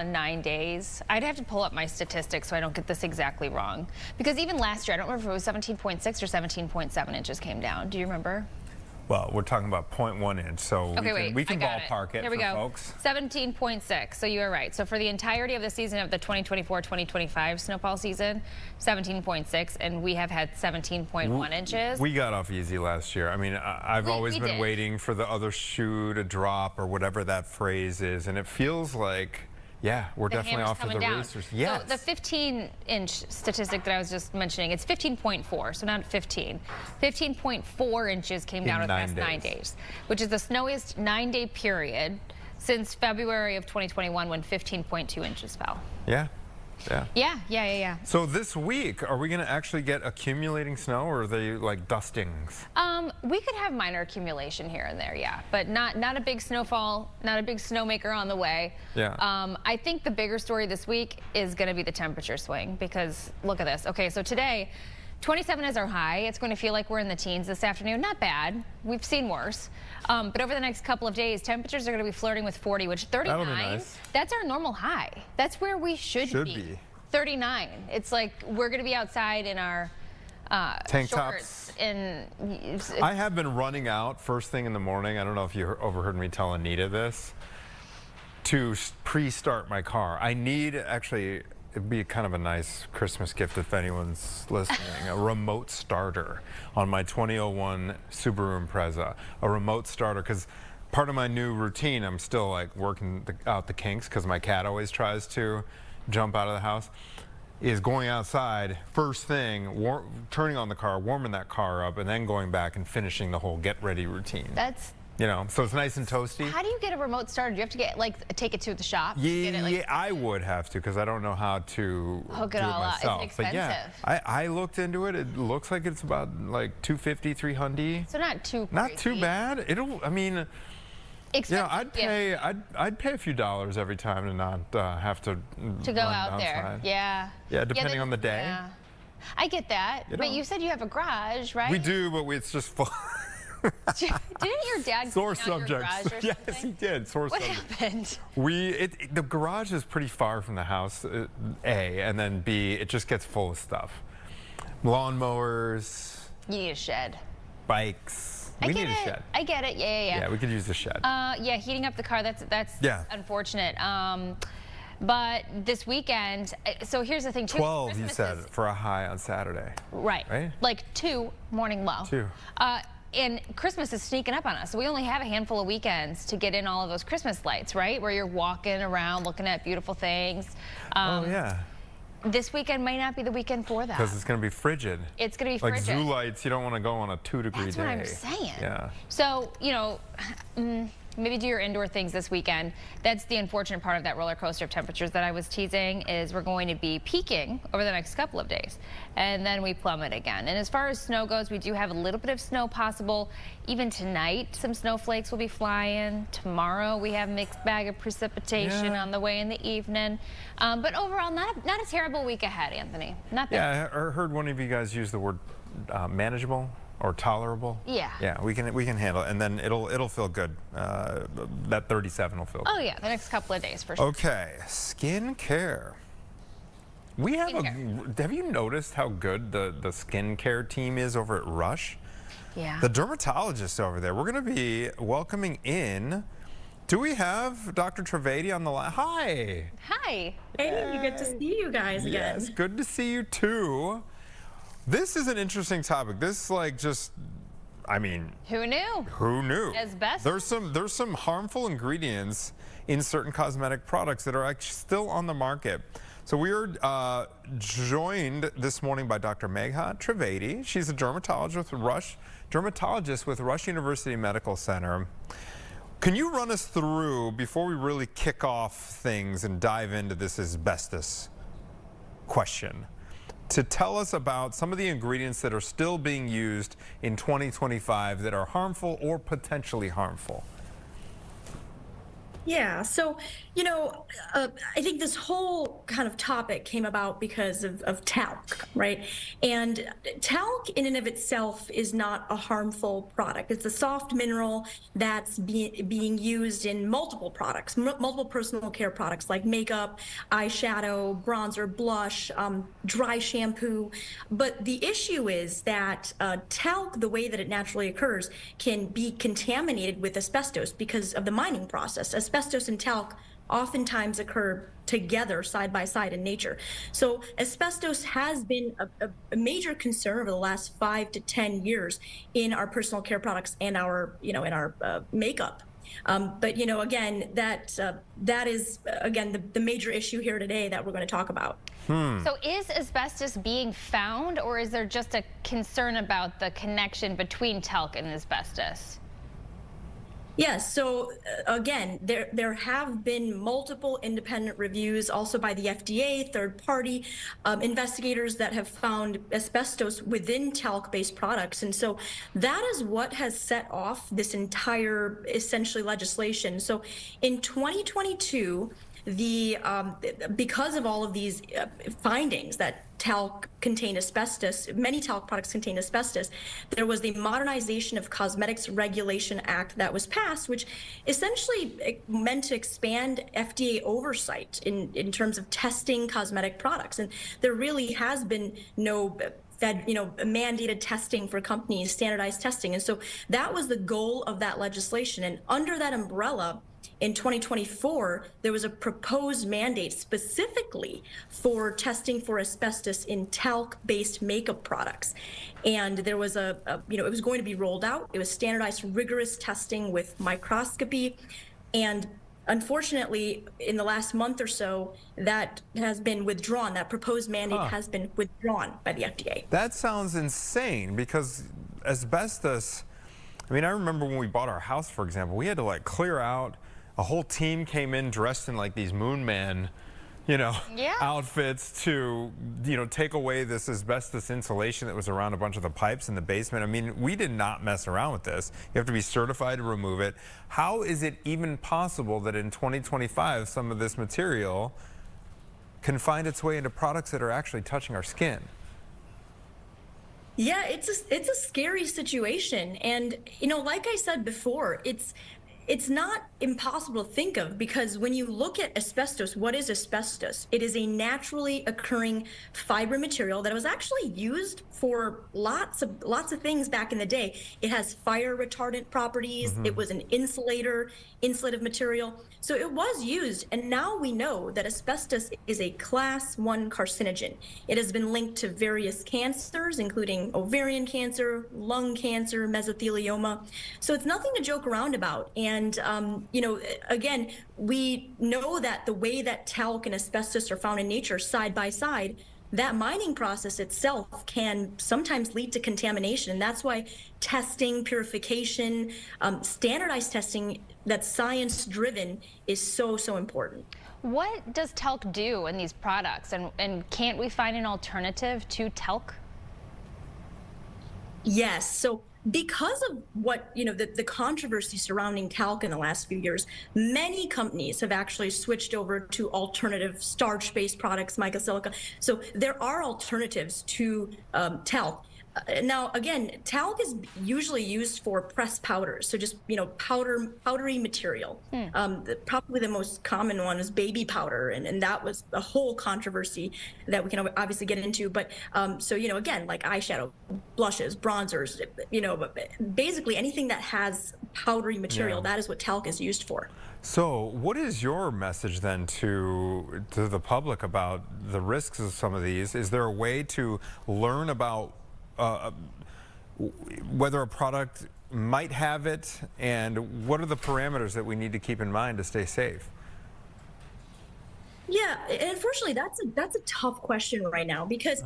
in 9 days. I'd have to pull up my statistics so I don't get this exactly wrong. Because even last year, I don't remember if it was 17.6 or 17.7 inches came down. Do you remember? Well, we're talking about 0.1 inch, so we can ballpark it Here we for go. folks. 17.6, so you are right. So for the entirety of the season of the 2024-2025 snowfall season, 17.6, and we have had 17.1 inches. We got off easy last year. I mean, I've always been waiting for the other shoe to drop or whatever that phrase is, and it feels like, yeah, we're definitely off to the races. Yes. So the 15-inch statistic that I was just mentioning, it's 15.4, so not 15. 15.4 inches came down in the past 9 days, which is the snowiest 9-day period since February of 2021 when 15.2 inches fell. Yeah. Yeah. So this week, are we going to actually get accumulating snow, or are they like dustings? We could have minor accumulation here and there, yeah, but not a big snowfall, not a big snowmaker on the way. Yeah. I think the bigger story this week is going to be the temperature swing, because look at this. Okay, so today, 27 is our high. It's going to feel like we're in the teens this afternoon. Not bad. We've seen worse. But over the next couple of days, temperatures are going to be flirting with 40, which 39, that'll be nice. That's our normal high. That's where we should be. 39. It's like we're going to be outside in our tank shorts. tops. I have been running out first thing in the morning. I don't know if you overheard me tell Anita this, to pre-start my car. I need, actually, it'd be kind of a nice Christmas gift if anyone's listening, a remote starter on my 2001 Subaru Impreza. A remote starter, because part of my new routine, I'm still like working out the kinks, because my cat always tries to jump out of the house, is going outside first thing, turning on the car, warming that car up, and then going back and finishing the whole get ready routine. That's, you know, so it's nice and toasty. How do you get a remote starter? Do you have to get, like, take it to the shop? Yeah, I would have to, because I don't know how to hook it all myself. up. It's expensive. But yeah, I looked into it. It looks like it's about like 250, 300. So not too crazy. Not too bad. I mean, expensive. Yeah, I'd pay a few dollars every time to not have to go out outside. there. Yeah. Yeah, depending on the day. Yeah. I get that. But you said you have a garage, right? We do, but it's just full. Didn't your dad sore clean out your garage or yes, something? he did. What happened? The garage is pretty far from the house, A, and then B, it just gets full of stuff. Lawnmowers. You need a shed. Bikes. We need a shed. I get it. Yeah. Yeah, we could use the shed. Yeah, heating up the car, that's unfortunate. But this weekend, so here's the thing too. 12, you said, for a high on Saturday. Right. Like 2 morning low. 2. And Christmas is sneaking up on us. So we only have a handful of weekends to get in all of those Christmas lights, right? Where you're walking around looking at beautiful things. Oh, yeah. This weekend might not be the weekend for that. Because it's going to be frigid. It's going to be frigid. Like zoo lights, you don't want to go on a 2-degree day. That's what I'm saying. Yeah. So, you know, maybe do your indoor things this weekend. That's the unfortunate part of that roller coaster of temperatures that I was teasing, is we're going to be peaking over the next couple of days, and then we plummet again. And as far as snow goes, we do have a little bit of snow possible. Even tonight, some snowflakes will be flying. Tomorrow, we have a mixed bag of precipitation on the way in the evening. But overall, not a terrible week ahead, Anthony. Not bad. Yeah, I heard one of you guys use the word manageable. Or tolerable? Yeah. Yeah, we can handle it, and then it'll feel good. That 37 will feel good. Oh yeah, the next couple of days for sure. Okay, skin care. We have have you noticed how good the skin care team is over at Rush? Yeah. The dermatologist over there. We're going to be welcoming in. Do we have Dr. Trivedi on the line? Hi. Hi. Hey, good to see you guys again. Yes, good to see you too. This is an interesting topic. This is like just, I mean, who knew? Who knew? Asbestos. There's some harmful ingredients in certain cosmetic products that are actually still on the market. So we are joined this morning by Dr. Megha Trivedi. She's a dermatologist with Rush University Medical Center. Can you run us through, before we really kick off things and dive into this asbestos question, to tell us about some of the ingredients that are still being used in 2025 that are harmful or potentially harmful? Yeah, so, I think this whole kind of topic came about because of talc, right? And talc in and of itself is not a harmful product. It's a soft mineral that's being used in multiple products, multiple personal care products like makeup, eyeshadow, bronzer, blush, dry shampoo. But the issue is that talc, the way that it naturally occurs, can be contaminated with asbestos because of the mining process. Asbestos and talc oftentimes occur together side by side in nature. So asbestos has been a major concern over the last 5 to 10 years in our personal care products and our, in our makeup. But again, that is again the major issue here today that we're going to talk about. So is asbestos being found, or is there just a concern about the connection between talc and asbestos? Yes. So again, there have been multiple independent reviews, also by the FDA, third-party investigators that have found asbestos within talc-based products, and so that is what has set off this entire essentially legislation. So in 2022. Because of all of these findings that talc contain asbestos, many talc products contain asbestos, there was the Modernization of Cosmetics Regulation Act that was passed, which essentially meant to expand FDA oversight in terms of testing cosmetic products. And there really has been no mandated testing for companies, standardized testing. And so that was the goal of that legislation. And under that umbrella, in 2024, there was a proposed mandate specifically for testing for asbestos in talc-based makeup products. And there was it was going to be rolled out. It was standardized, rigorous testing with microscopy. And unfortunately, in the last month or so, that has been withdrawn. That proposed mandate has been withdrawn by the FDA. That sounds insane because asbestos, I mean, I remember when we bought our house, for example, we had to like clear out. A whole team came in dressed in like these moon man, outfits to, take away this asbestos insulation that was around a bunch of the pipes in the basement. I mean, we did not mess around with this. You have to be certified to remove it. How is it even possible that in 2025 some of this material can find its way into products that are actually touching our skin? Yeah, it's a scary situation. And, like I said before, it's not impossible to think of, because when you look at asbestos, what is asbestos? It is a naturally occurring fiber material that was actually used for lots of things back in the day. It has fire retardant properties. It was an insulative material. So it was used, and now we know that asbestos is a class 1 carcinogen. It has been linked to various cancers, including ovarian cancer, lung cancer, mesothelioma. So it's nothing to joke around about. And, again, we know that the way that talc and asbestos are found in nature side by side, that mining process itself can sometimes lead to contamination. And that's why testing, purification, standardized testing that's science-driven is so important. What does talc do in these products? And can't we find an alternative to talc? Yes. So because of what, the controversy surrounding talc in the last few years, many companies have actually switched over to alternative starch-based products, microsilica. So there are alternatives to talc. Now, again, talc is usually used for pressed powders, so just powdery material. Probably the most common one is baby powder, and that was a whole controversy that we can obviously get into. But so again, like eyeshadow, blushes, bronzers, basically anything that has powdery material, that is what talc is used for. So what is your message then to the public about the risks of some of these? Is there a way to learn about whether a product might have it, and what are the parameters that we need to keep in mind to stay safe? Yeah, and unfortunately, that's a tough question right now, because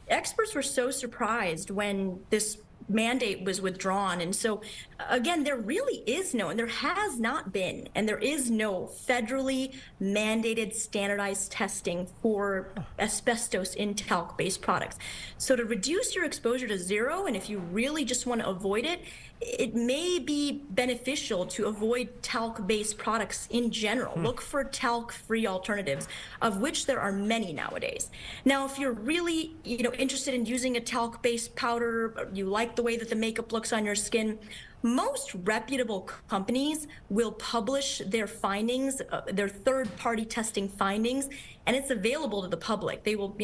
experts were so surprised when this mandate was withdrawn. And so again, there really is no, and there has not been, and there is no federally mandated standardized testing for asbestos in talc-based products. So to reduce your exposure to zero, and if you really just want to avoid it, it may be beneficial to avoid talc-based products in general. Look for talc-free alternatives, of which there are many nowadays. Now, if you're really, interested in using a talc-based powder, you like the way that the makeup looks on your skin, most reputable companies will publish their findings, their third-party testing findings, and it's available to the public. They will,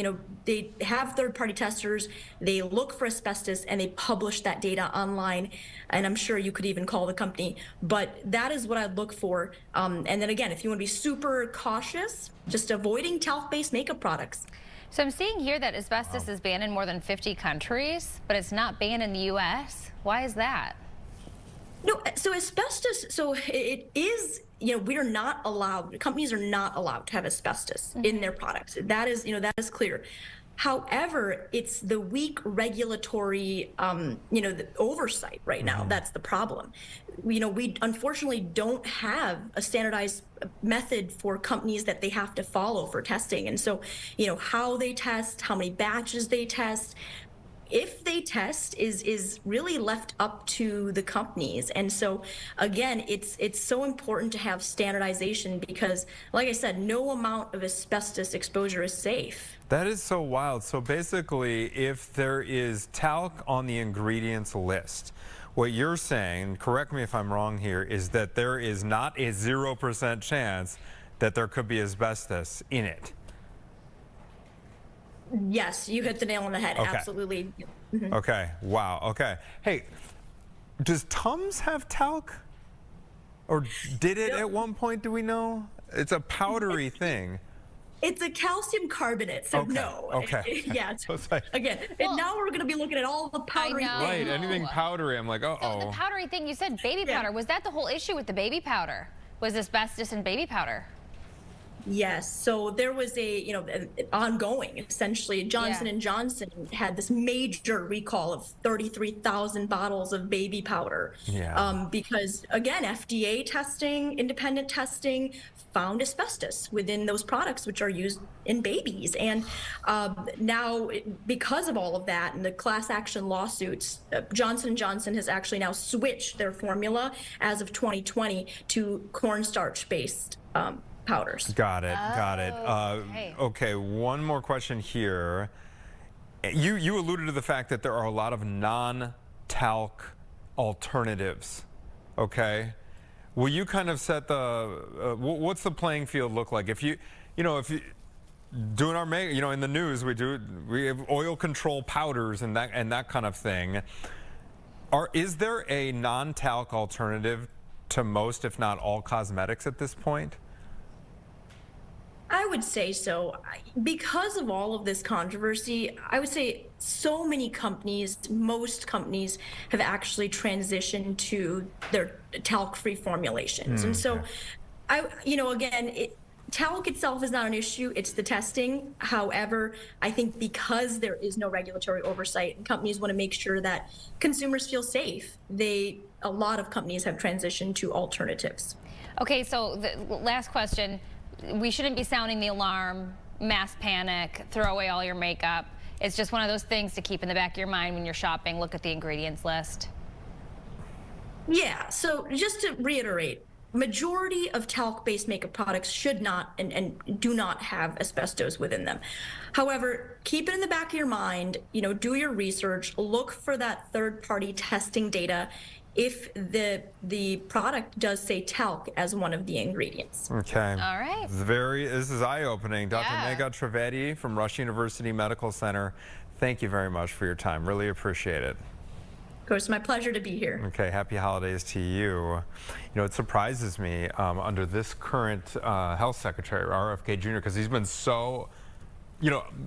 they have third-party testers, they look for asbestos, and they publish that data online. And I'm sure you could even call the company, but that is what I'd look for. And then again, if you want to be super cautious, just avoiding talc-based makeup products. So I'm seeing here that asbestos is banned in more than 50 countries, but it's not banned in the U.S. Why is that? No, so asbestos, so it is, we are not allowed, companies are not allowed to have asbestos in their products. That is, that is clear. However, it's the weak regulatory, the oversight right now. That's the problem. We unfortunately don't have a standardized method for companies that they have to follow for testing. And so, how they test, how many batches they test, if they test is really left up to the companies. And so again, it's so important to have standardization because, like I said, no amount of asbestos exposure is safe. That is so wild. So basically, if there is talc on the ingredients list, what you're saying, correct me if I'm wrong here, is that there is not a 0% chance that there could be asbestos in it. Yes, you hit the nail on the head. Okay. Absolutely. Okay. Wow. Okay. Hey, does Tums have talc? Or did it at one point, do we know? It's a powdery thing. It's a calcium carbonate, so no. Okay. Yeah. Again, and now we're going to be looking at all the powdery things. Right. Anything powdery, I'm like, uh-oh. So the powdery thing, you said baby powder. Was that the whole issue with the baby powder? Was asbestos in baby powder? Yes. So there was an ongoing, essentially, Johnson & Johnson had this major recall of 33,000 bottles of baby powder. Yeah. Because, again, FDA testing, independent testing, found asbestos within those products which are used in babies. And now, because of all of that and the class action lawsuits, Johnson & Johnson has actually now switched their formula as of 2020 to cornstarch-based powders. Got it. Got it. Okay, one more question here. You alluded to the fact that there are a lot of non-talc alternatives. Okay, will you kind of set the what's the playing field look like? If you doing our in the news we have oil control powders and that kind of thing. Is there a non-talc alternative to most, if not all, cosmetics at this point? I would say so. Because of all of this controversy, I would say so many companies, most companies have actually transitioned to their talc-free formulations. And so, again, talc itself is not an issue, it's the testing. However, I think because there is no regulatory oversight and companies want to make sure that consumers feel safe, a lot of companies have transitioned to alternatives. Okay, so the last question. We shouldn't be sounding the alarm, mass panic, throw away all your makeup. It's just one of those things to keep in the back of your mind when you're shopping. Look at the ingredients list. Yeah, so just to reiterate, majority of talc-based makeup products should not and do not have asbestos within them. However, keep it in the back of your mind, do your research, look for that third-party testing data if the product does say talc as one of the ingredients. Okay. All right. This is eye-opening. Dr. Megha Trivedi from Rush University Medical Center, thank you very much for your time. Really appreciate it. Of course, my pleasure to be here. Okay, happy holidays to you. It surprises me under this current health secretary, RFK Jr., because he's been so,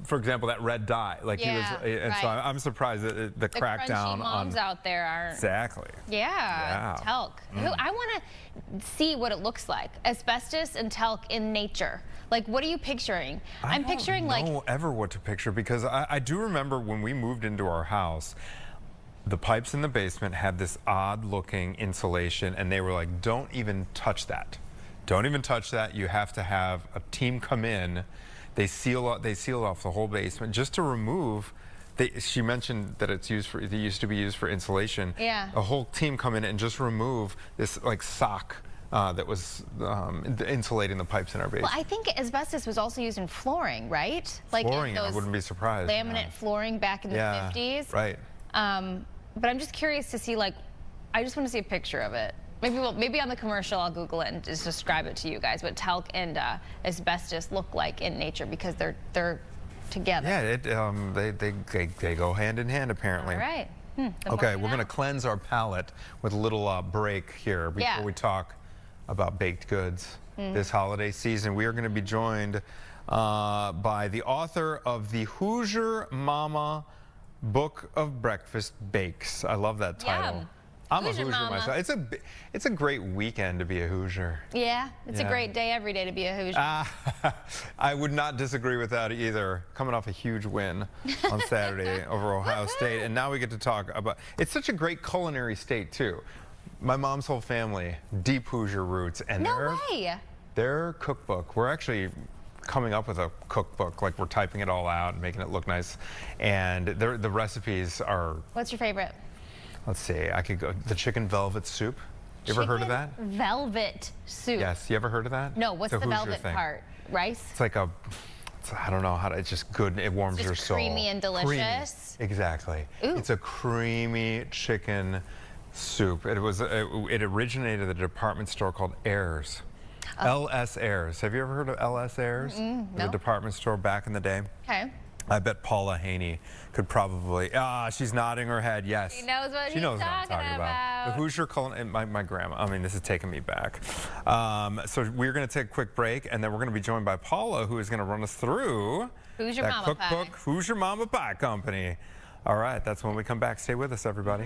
for example, that red dye, like he was, and so I'm surprised that the crackdown moms on out there aren't. Exactly. Yeah. Talc. I want to see what it looks like. Asbestos and talc in nature. Like, what are you picturing? I'm picturing I don't know ever what to picture, because I do remember when we moved into our house, The pipes in the basement had this odd looking insulation, and they were like, don't even touch that. Don't even touch that. You have to have a team come in. They seal off the whole basement just to remove. She mentioned that it used to be used for insulation. Yeah. A whole team come in and just remove this like sock that was insulating the pipes in our basement. Well, I think asbestos was also used in flooring, right? Like Flooring, I wouldn't be surprised. Laminate flooring back in the 50s. Right. But I'm just curious to see, like, I just want to see a picture of it. Maybe on the commercial I'll Google it and just describe it to you guys what talc and asbestos look like in nature, because they're together. Yeah, they go hand in hand apparently. All right. Okay, we're going to cleanse our palate with a little break here before we talk about baked goods this holiday season. We are going to be joined by the author of the Hoosier Mama Book of Breakfast Bakes. I love that title. Yum. I'm Hoosier a Hoosier Mama. myself. It's a great weekend to be a Hoosier. Yeah, it's a great day every day to be a Hoosier. I would not disagree with that either. Coming off a huge win on Saturday over Ohio State, and now we get to talk about. It's such a great culinary state too. My mom's whole family, deep Hoosier roots, and their cookbook. We're actually coming up with a cookbook, like we're typing it all out and making it look nice, and the recipes are. What's your favorite? Let's see, I could go the chicken velvet soup. You ever heard of that? Velvet soup. Yes, you ever heard of that? No, what's the velvet thing. part? Rice? It's like I don't know how to, it's just good, it warms your soul. Creamy and delicious. Creamy. Exactly. Ooh. It's a creamy chicken soup. It originated at a department store called Ayers. LS Ayers. Have you ever heard of LS Ayers? No. The department store back in the day. Okay. I bet Paula Haney could probably, she's nodding her head, yes. She knows what she knows what I'm talking about. The Hoosier culinary, my grandma, I mean, this is taking me back. So we're going to take a quick break, and then we're going to be joined by Paula, who is going to run us through Hoosier that Mama cookbook, Pie. Hoosier Mama Pie Company. All right, that's when we come back. Stay with us, everybody.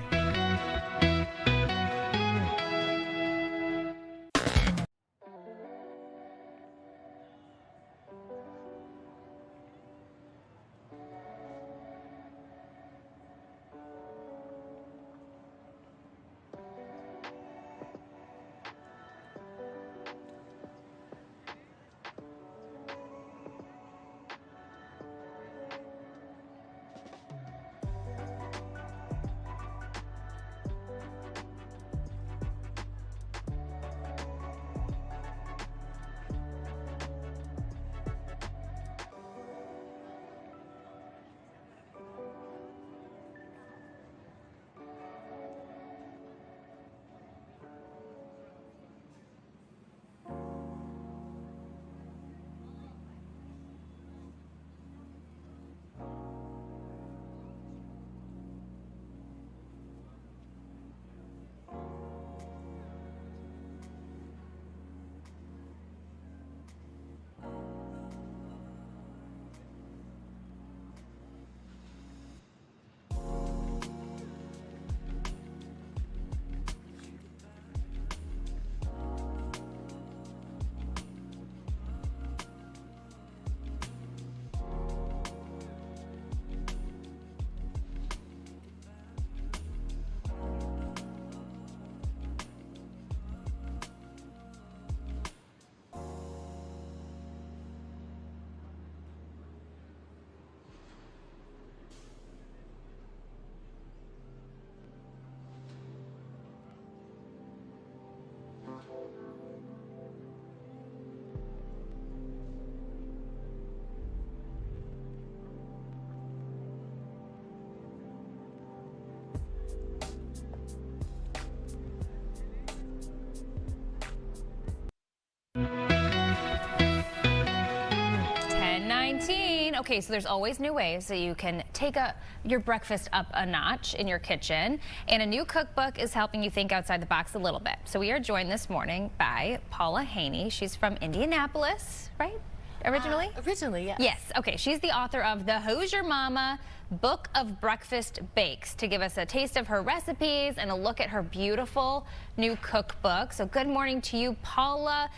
Okay, so there's always new ways that you can take your breakfast up a notch in your kitchen, and a new cookbook is helping you think outside the box a little bit. So we are joined this morning by Paula Haney. She's from Indianapolis, right? Originally? Originally, yes. Yes. Okay, she's the author of the Hoosier Mama Book of Breakfast Bakes, to give us a taste of her recipes and a look at her beautiful new cookbook. So good morning to you, Paula.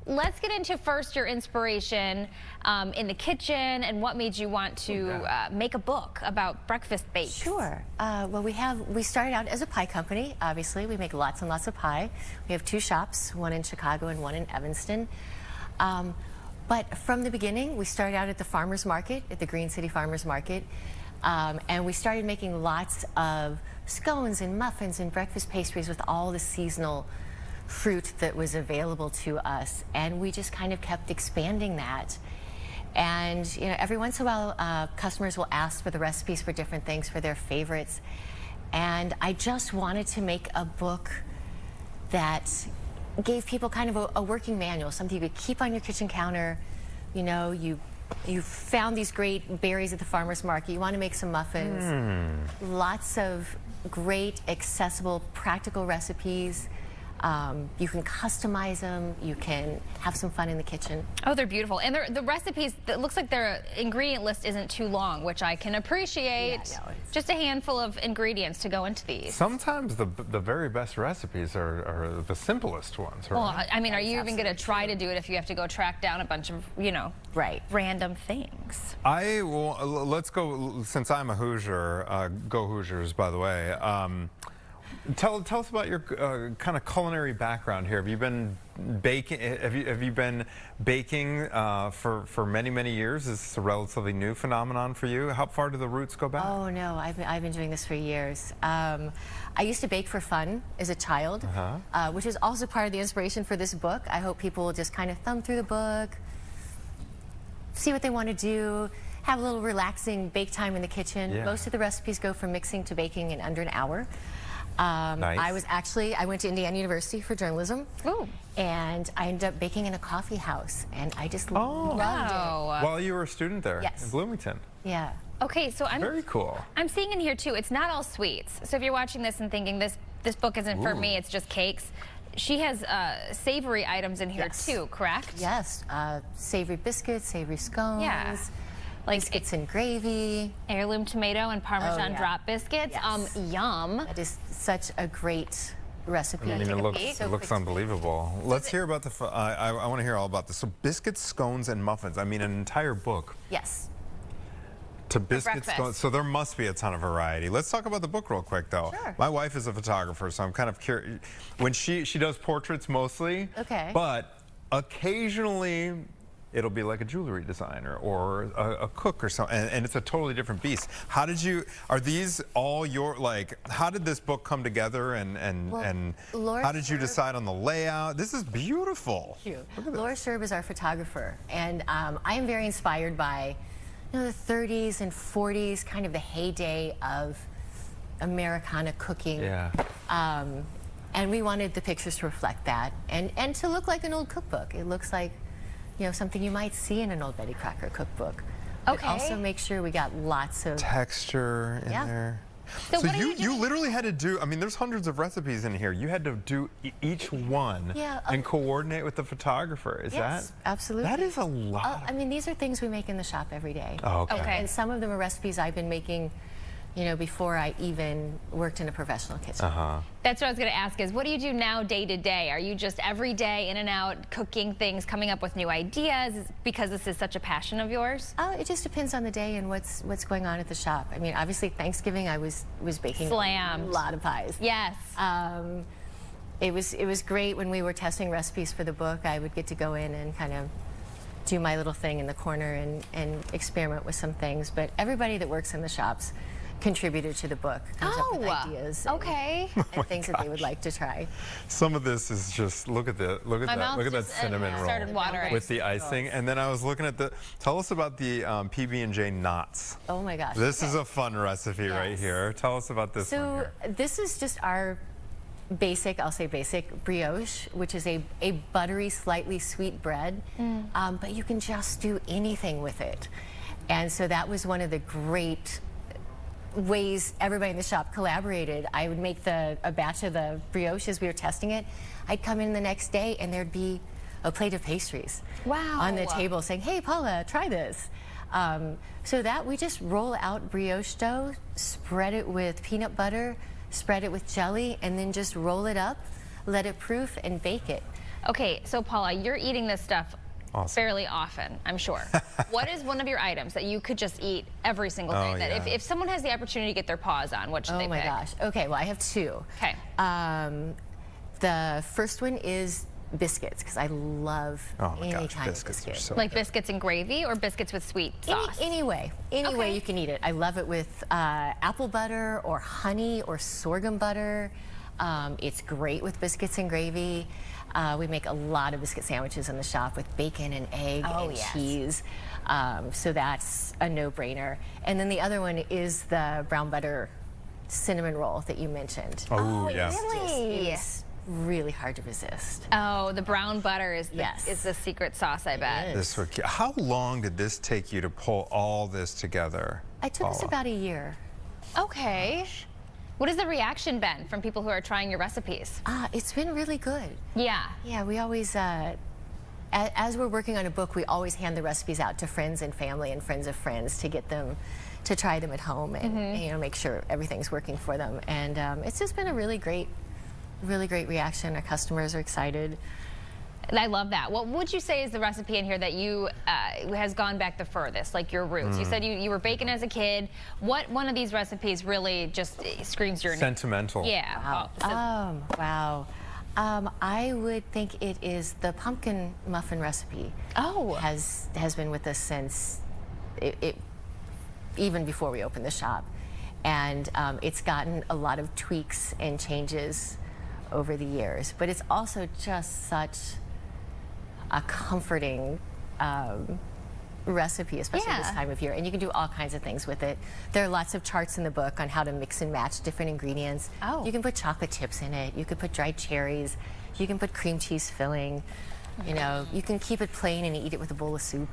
let's get into first your inspiration in the kitchen and what made you want to make a book about breakfast bakes. Sure. Well, we started out as a pie company. Obviously, we make lots and lots of pie. We have 2 shops, one in Chicago and one in Evanston. But from the beginning, we started out at the farmers market, at the Green City Farmers Market, and we started making lots of scones and muffins and breakfast pastries with all the seasonal fruit that was available to us. And we just kind of kept expanding that. And every once in a while, customers will ask for the recipes for different things, for their favorites. And I just wanted to make a book that gave people kind of a working manual, something you could keep on your kitchen counter. You found these great berries at the farmer's market. You want to make some muffins. Lots of great, accessible, practical recipes. You can customize them. You can have some fun in the kitchen. Oh, they're beautiful. And the recipes, it looks like their ingredient list isn't too long, which I can appreciate. Yeah, no, just a handful of ingredients to go into these. Sometimes the very best recipes are the simplest ones, right? Well, I mean, are you even going to try to do it if you have to go track down a bunch of, right, random things? Let's go, since I'm a Hoosier, go Hoosiers, by the way. Tell us about your kind of culinary background here. Have you been baking? Have you been baking for many years? Is this a relatively new phenomenon for you? How far do the roots go back? Oh no, I've been doing this for years. I used to bake for fun as a child, which is also part of the inspiration for this book. I hope people will just kind of thumb through the book, see what they want to do, have a little relaxing bake time in the kitchen. Yeah. Most of the recipes go from mixing to baking in under an hour. Nice. I went to Indiana University for journalism. Ooh. And I ended up baking in a coffee house, and I just loved it. While you were a student there in Bloomington. Yeah. Okay, so Very cool. I'm seeing in here too, it's not all sweets. So if you're watching this and thinking this book isn't for me, it's just cakes. She has savory items in here too, correct? Yes, savory biscuits, savory scones. Yeah. Like biscuits and gravy. Heirloom tomato and Parmesan drop biscuits. Yes. Yum. That is such a great recipe. I mean, it looks unbelievable. Let's hear about I want to hear all about this. So biscuits, scones, and muffins. I mean, an entire book. Yes. To biscuits, scones. So there must be a ton of variety. Let's talk about the book real quick, though. Sure. My wife is a photographer, so I'm kind of curious. When she does portraits mostly. Okay. But occasionally, it'll be like a jewelry designer or a cook or something, and it's a totally different beast. How did you, are these all your, how did this book come together, and how did you decide on the layout? This is beautiful. Thank you. Laura Sherb is our photographer, and I am very inspired by the 30s and 40s, kind of the heyday of Americana cooking. Yeah. And we wanted the pictures to reflect that, and to look like an old cookbook. It looks like something you might see in an old Betty Crocker cookbook. Okay. But also make sure we got lots of texture in there. So you literally had to do, I mean, there's hundreds of recipes in here. You had to do each one and coordinate with the photographer. Is yes, that? Absolutely. That is a lot. I mean, these are things we make in the shop every day. Oh, okay. And some of them are recipes I've been making before I even worked in a professional kitchen. That's what I was going to ask is, what do you do now day to day? Are you just every day in and out cooking things, coming up with new ideas because this is such a passion of yours? It just depends on the day and what's going on at the shop. I mean, obviously Thanksgiving I was baking a lot of pies. Yes. It was great when we were testing recipes for the book. I would get to go in and kind of do my little thing in the corner and experiment with some things. But everybody that works in the shops contributed to the book, comes up with ideas and things that they would like to try. Some of this is just, look at that cinnamon roll started watering. with the icing. And then I was looking at tell us about the PB&J knots. Oh my gosh. This is a fun recipe right here. Tell us about this one here. This is just our basic, I'll say basic, brioche, which is a buttery, slightly sweet bread, but you can just do anything with it. And so that was one of the great ways everybody in the shop collaborated. I would make a batch of the brioche as we were testing it. I'd come in the next day and there'd be a plate of pastries on the table saying, hey Paula, try this. So that we just roll out brioche dough, spread it with peanut butter, spread it with jelly, and then just roll it up, let it proof, and bake it. Okay, so Paula, you're eating this stuff Awesome. fairly often, I'm sure. What is one of your items that you could just eat every single day? Oh, That yeah. if someone has the opportunity to get their paws on, what should they Oh my pick? gosh. Okay, well, I have two. Okay. The first one is biscuits, because I love Oh my any gosh, kind biscuits of are biscuit. so Like good. biscuits and gravy or biscuits with sweet sauce? Any way Okay. you can eat it. I love it with apple butter or honey or sorghum butter. It's great with biscuits and gravy. We make a lot of biscuit sandwiches in the shop with bacon and egg Oh, and yes. cheese. So that's a no-brainer. And then the other one is the brown butter cinnamon roll that you mentioned. Oh, yeah. Really? It's really hard to resist. Oh, the brown butter is the, Yes. is the secret sauce, I bet. is. This would, how long did this take you to pull all this together? It took us Paula? about a year. Okay. What has the reaction been from people who are trying your recipes? It's been really good. Yeah. Yeah, we always, as we're working on a book, we always hand the recipes out to friends and family and friends of friends to get them to try them at home and you know, make sure everything's working for them. And it's just been a really great reaction. Our customers are excited. And I love that. What would you say is the recipe in here that you has gone back the furthest, like your roots? You said you were baking as a kid. What one of these recipes really just screams your name? Sentimental. Yeah. Wow. Oh, so- Wow. I would think it is the pumpkin muffin recipe. Oh. Has been with us since even before we opened the shop, and it's gotten a lot of tweaks and changes over the years. But it's also just such a comforting recipe, especially this Yeah. time of year. And you can do all kinds of things with it. There are lots of charts in the book on how to mix and match different ingredients. Oh. You can put chocolate chips in it. You could put dried cherries. You can put cream cheese filling. You know, you can keep it plain and eat it with a bowl of soup.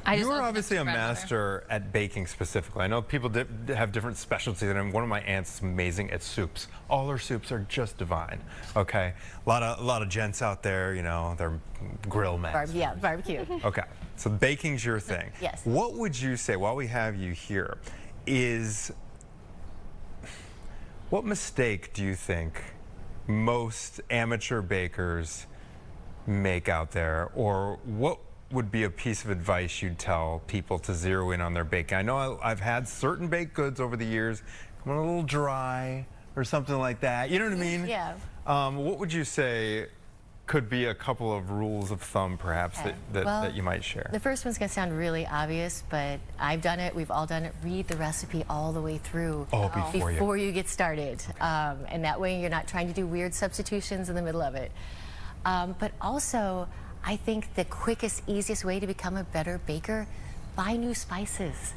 I just You are love obviously a bread butter. master at baking specifically. I know people have different specialties, and one of my aunts is amazing at soups. All her soups are just divine. Okay, a lot of gents out there, you know, they're grill masters. Barbecue. Okay, so baking's your thing. Yes. What would you say, while we have you here, is what mistake do you think most amateur bakers make out there, or what would be a piece of advice you'd tell people to zero in on their baking? I know I've had certain baked goods over the years come a little dry or something like that. You know what I mean? Yeah. What would you say could be a couple of rules of thumb, perhaps, Okay. that Well, you might share? The first one's going to sound really obvious, but I've done it. We've all done it. Read the recipe all the way through Oh, before you- get started. And that way you're not trying to do weird substitutions in the middle of it. But also, I think the quickest, easiest way to become a better baker, buy new spices.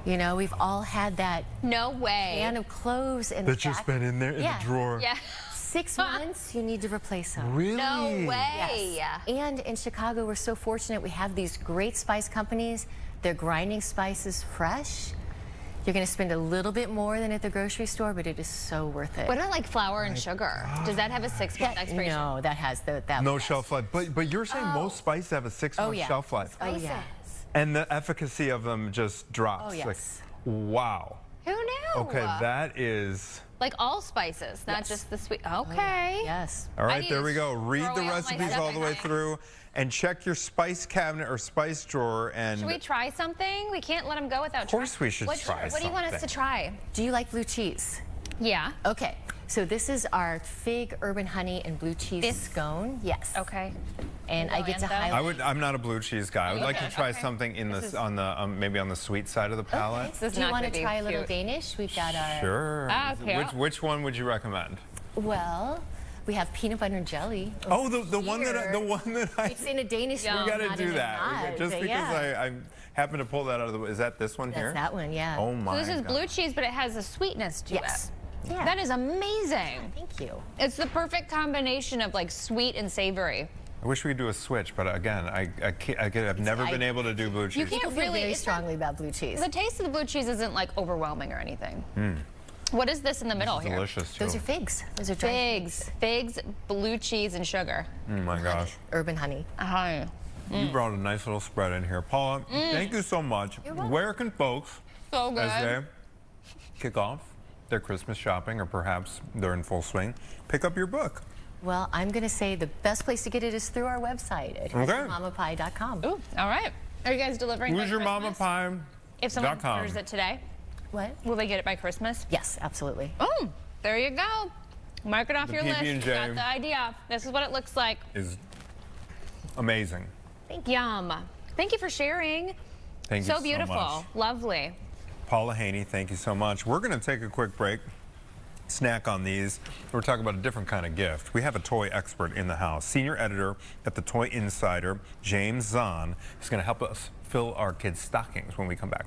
You know, we've all had that No way. can of cloves in the That's just back. been in there in Yeah. the drawer. Yeah. 6 months, you need to replace them. Really? No way. Yes. And in Chicago, we're so fortunate. We have these great spice companies. They're grinding spices fresh. You're going to spend a little bit more than at the grocery store, but it is so worth it. What about like flour and sugar? Does that have a 6-month expiration? No, that has that. No one has- shelf life. But you're saying most spices have a 6-month Oh, yeah. shelf life. Oh, yeah. And the efficacy of them just drops. Oh, yes. Wow. Who knew? Okay, that is... Like all spices, not Yes. just the sweet. Oh, Okay. yeah. Yes. All I right, need there to we go. Read throw the away all my recipes stuff all the way anyway. through and check your spice cabinet or spice drawer. And Should we try something? We can't let them go without Of course we should try What do you want us to something. try? Do you like blue cheese? Yeah. Okay. So this is our fig, urban honey, and blue cheese This- scone. Yes. Okay. And I get to Lorenzo? highlight. I'm not a blue cheese guy. I would like to try Okay. something in This the is- on the maybe on the sweet side of the palate. This is Do you not want gonna to be try a little cute. Danish? We've got our. Sure. Okay. Which one would you recommend? Well, we have peanut butter and jelly. Oh, the one that Here. I It's in a Danish. Yeah. we got to not do in a that. knot, Just but because yeah. I happened to pull that out of the. Is that this one here? That's that one, yeah. Oh my So this is God. blue cheese, but it has a sweetness to Yes. it. Yeah. That is amazing. Thank you. It's the perfect combination of like sweet and savory. I wish we could do a switch, but again, I've never been able to do blue cheese. You can't People feel really very it's not- strongly about blue cheese. The taste of the blue cheese isn't like overwhelming or anything. What is this in the middle here? Delicious too. Those are figs. Those are dried Figs, blue cheese, and sugar. Oh my gosh. urban honey. Uh-huh. You brought a nice little spread in here. Paula, thank you so much. Where can folks, So good. as they kick off their Christmas shopping, or perhaps they're in full swing, pick up your book? Well, I'm going to say the best place to get it is through our website at mamapie.com. Ooh, all right. Are you guys delivering Who's by your Christmas? mama pie? If someone .com. orders it today, What? will they get it by Christmas? Yes, absolutely. Oh, there you go. Mark it off your list. PB&J. Got the idea. This is what it looks like. Is amazing. Yum. Thank you for sharing. Thank you So beautiful. much. Lovely. Paula Haney, thank you so much. We're going to take a quick break, snack on these. We're talking about a different kind of gift. We have a toy expert in the house. Senior editor at the Toy Insider, James Zahn, is going to help us fill our kids' stockings when we come back.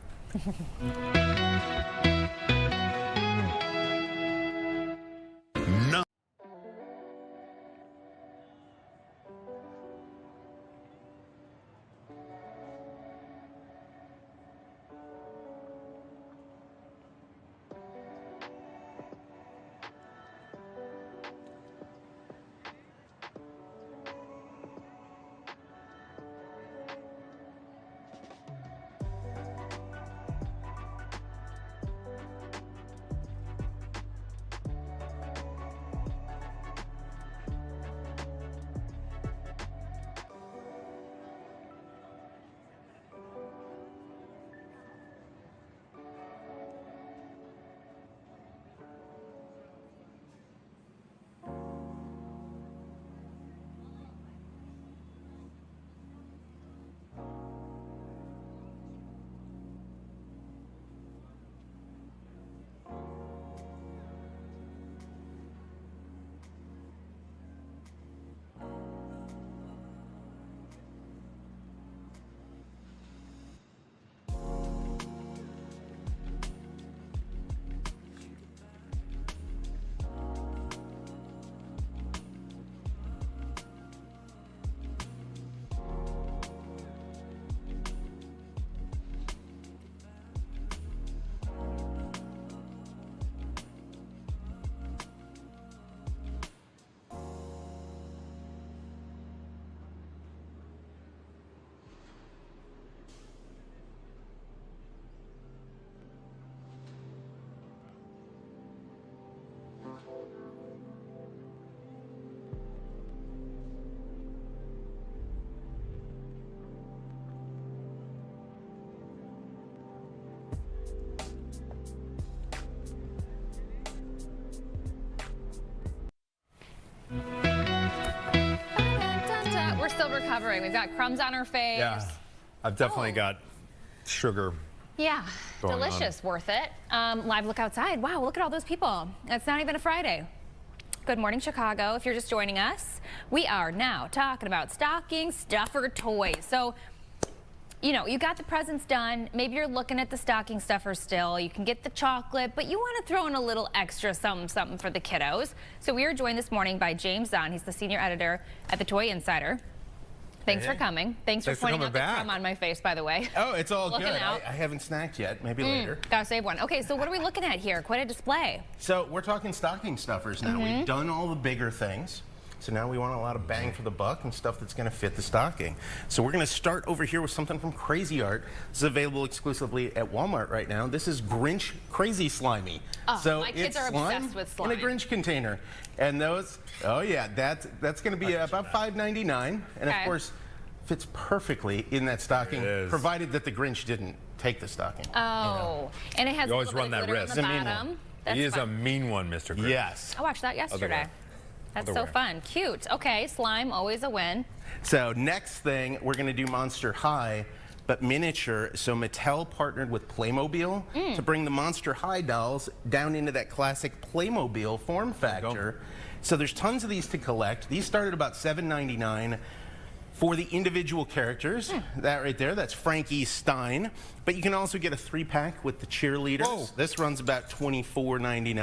We're still recovering. We've got crumbs on our face. Yeah, I've definitely Oh. got sugar. Yeah, Going on. delicious, worth it. Live look outside. Wow, look at all those people. It's not even a Friday. Good morning, Chicago. If you're just joining us, we are now talking about stocking stuffer toys. So, you know, you got the presents done. Maybe you're looking at the stocking stuffer still. You can get the chocolate, but you want to throw in a little extra something for the kiddos. So we are joined this morning by James Zahn. He's the senior editor at the Toy Insider. Thanks for coming. Thanks for pointing out the crumb on my face, by the way. Oh, it's all Looking good. out. I haven't snacked yet. Maybe later. Gotta save one. Okay, so what are we looking at here? Quite a display. So we're talking stocking stuffers now. We've done all the bigger things. So now we want a lot of bang for the buck and stuff that's going to fit the stocking. So we're going to start over here with something from Crazy Art. This is available exclusively at Walmart right now. This is Grinch Crazy Slimy. Oh, so my kids it's are slime obsessed with slime. in a Grinch container. And those, oh yeah, that's going to be about $5.99. And Okay. of course, fits perfectly in that stocking, It is. provided that the Grinch didn't take the stocking. Oh, and it has You a always little bit run of that glitter risk. on the It's a mean bottom. one. That's He is a fun. mean one, Mr. Grimm. Yes. I watched that yesterday. way. That's Other so way. fun. Cute. Okay, slime, always a win. So next thing, we're going to do Monster High, but miniature. So Mattel partnered with Playmobil to bring the Monster High dolls down into that classic Playmobil form factor. So there's tons of these to collect. These start at about $7.99 for the individual characters. That right there, that's Frankie Stein. But you can also get a 3-pack with the cheerleaders. Whoa. This runs about $24.99.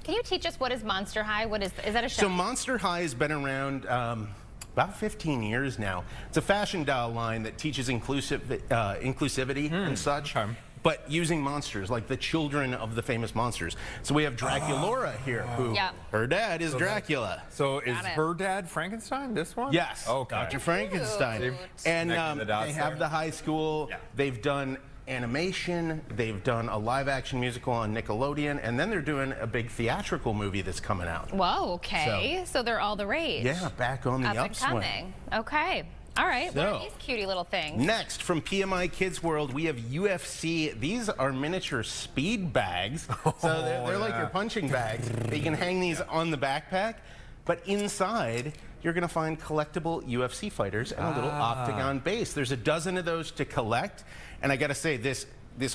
Can you teach us what is Monster High? What is that a show? So Monster High has been around about 15 years now. It's a fashion doll line that teaches inclusivity and such. Okay. but using monsters, like the children of the famous monsters. So we have Draculaura here, who her dad is Dracula. So is her dad Frankenstein, this one? Yes, Okay. Dr. Frankenstein. Cute. And Connecting the dots they have there. the high school, Yeah. they've done animation, they've done a live action musical on Nickelodeon, and then they're doing a big theatrical movie that's coming out. Whoa, okay. So they're all the rage. Yeah, back on the Up and upswing. coming. Okay. All right. What are So- these cutie little things? Next, from PMI Kids World, we have UFC. These are miniature speed bags. So they're like your punching bags. You can hang these on the backpack, but inside, you're going to find collectible UFC fighters and a little octagon base. There's a dozen of those to collect. And I got to say, this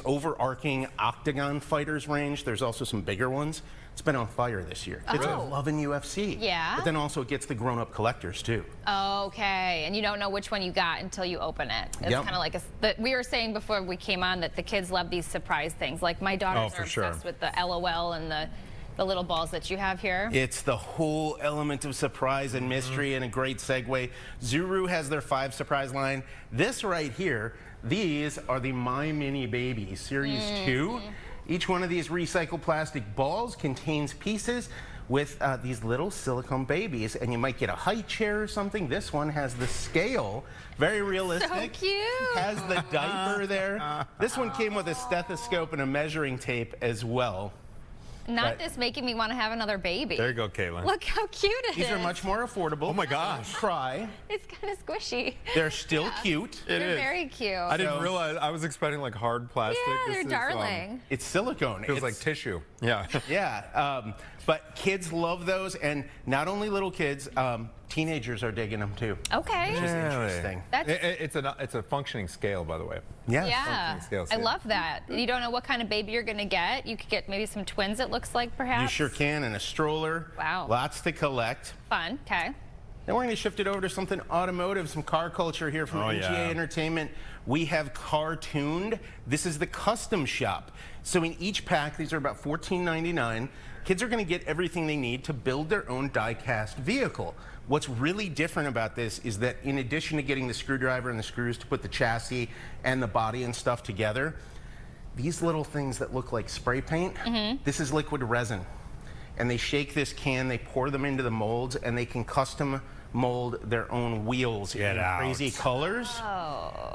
overarching octagon fighters range, there's also some bigger ones. It's been on fire this year. Kids are loving UFC. Yeah? But then also it gets the grown-up collectors, too. Okay, and you don't know which one you got until you open it. It's Yep. kind of like we were saying before we came on that the kids love these surprise things. Like my daughters for are sure. obsessed with the LOL and the little balls that you have here. It's the whole element of surprise and mystery and a great segue. Zuru has their 5 surprise line. This right here, these are the My Mini Babies Series 2. Each one of these recycled plastic balls contains pieces with these little silicone babies, and you might get a high chair or something. This one has the scale, very realistic. So cute. Has the diaper there. This one came with a stethoscope and a measuring tape as well. Not Right. this making me want to have another baby. There you go, Caitlin. Look how cute it is. These are much more affordable. Oh my gosh. Cry. It's kind of squishy. They're still cute. It They're is. very cute. I didn't realize. I was expecting like hard plastic. Yeah, This they're is, darling. It's silicone. Feels It's- like tissue. Yeah. Yeah, but kids love those, and not only little kids, teenagers are digging them too. Okay. Which is interesting. That's It's a functioning scale, by the way. Yeah. yeah. functioning scale, I so- love that. You don't know what kind of baby you're going to get. You could get maybe some twins, it looks like, perhaps. You sure can, and a stroller. Wow. Lots to collect. Fun. Okay. Now we're going to shift it over to something automotive, some car culture here from Oh, NGA yeah. Entertainment. We have Car Tuned. This is the custom shop. So in each pack, these are about $14.99. Kids are going to get everything they need to build their own die-cast vehicle. What's really different about this is that in addition to getting the screwdriver and the screws to put the chassis and the body and stuff together, these little things that look like spray paint, this is liquid resin. And they shake this can, they pour them into the molds, and they can custom mold their own wheels Get in out. crazy colors.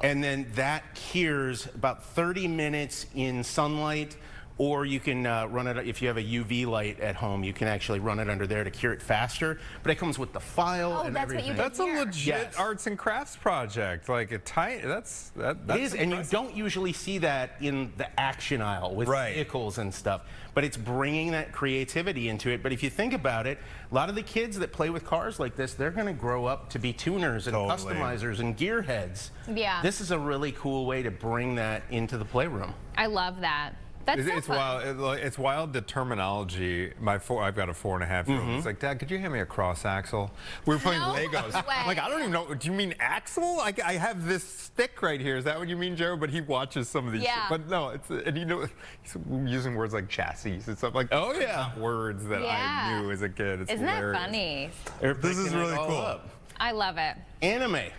And then that cures about 30 minutes in sunlight, or you can run it, if you have a UV light at home, you can actually run it under there to cure it faster. But it comes with the file Oh, and that's what everything. you did. That's a Here. legit Yes. arts and crafts project. Like a tight. That's It is, and you impressive. don't usually see that in the action aisle with Right. vehicles and stuff. But it's bringing that creativity into it. But if you think about it, a lot of the kids that play with cars like this, they're going to grow up to be tuners and Totally. customizers and gearheads. Yeah. This is a really cool way to bring that into the playroom. I love that. That's so It's fun. wild. It's wild the terminology. I've got a 4.5-year-old. It's like, Dad, could you hand me a cross axle? We were playing No Legos. way. I'm like, I don't even know. Do you mean axle? Like, I have this stick right here. Is that what you mean, Jared? But he watches some of these. Yeah. But no, and he's using words like chassis and stuff like. Oh, yeah. not words that Yeah. I knew as a kid. It's Isn't hilarious. that funny? They're This is picking it really all cool. up. I love it. Anime,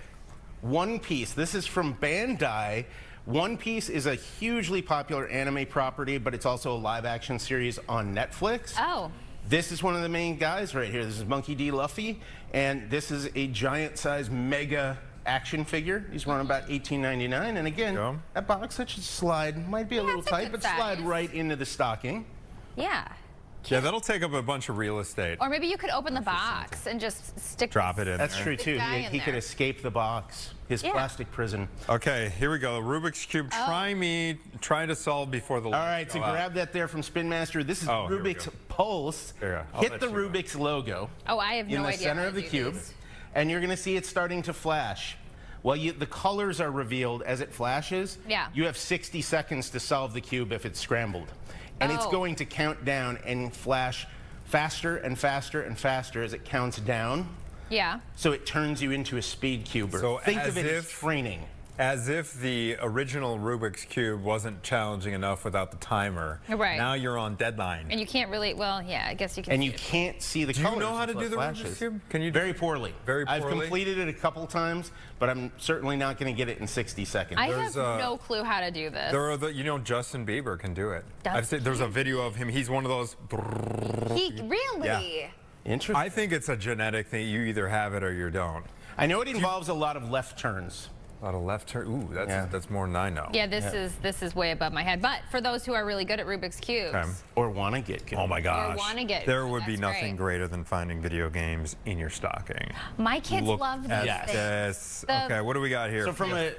One Piece. This is from Bandai. One Piece is a hugely popular anime property, but it's also a live-action series on Netflix. Oh. This is one of the main guys right here. This is Monkey D. Luffy, and this is a giant-sized mega action figure. He's running about $18.99, and again, Yeah. that box that should slide, might be a little it's a tight, good but slide size. right into the stocking. Yeah. Yeah, that'll take up a bunch of real estate. Or maybe you could open the box and just stick. Drop it in That's there. true too. guy He, in he could there. escape the box, his Yeah. plastic prison. Okay, here we go. Rubik's Cube. Try to solve before the All right, so grab that there from Spin Master. This is Oh, here we Rubik's go. Pulse. There you go. I'll Hit let the you go. Rubik's logo Oh, I have no in the idea. center how of to the do cube, these. and you're going to see it starting to flash. Well, the colors are revealed as it flashes. Yeah. You have 60 seconds to solve the cube if it's scrambled. And it's Oh. going to count down and flash faster and faster and faster as it counts down. Yeah. So it turns you into a speed cuber. So Think as of it as if- training. As if the original Rubik's Cube wasn't challenging enough without the timer. Right. Now you're on deadline. And you can't really, well, yeah, I guess you can. And you can't see the Do you colors. know how to until do it the Rubik's flashes. Cube? Can you? Very poorly. Very I've poorly? completed it a couple times, but I'm certainly not going to get it in 60 seconds. I There's, have no clue how to do this. There are you know, Justin Bieber can do it. Does I've seen, there's a video of him. He's one of those. Really? Yeah. Interesting. I think it's a genetic thing. You either have it or you don't. I know it involves a lot of left turns. A lot of left turn. Ooh, that's more than I know. Yeah, this is way above my head. But for those who are really good at Rubik's Cubes, Okay. Or want to get good. Oh my gosh. wanna get there good. would be That's nothing great. greater than finding video games in your stocking. my kids Look love these at things. this. The- Okay, what do we got here? So from an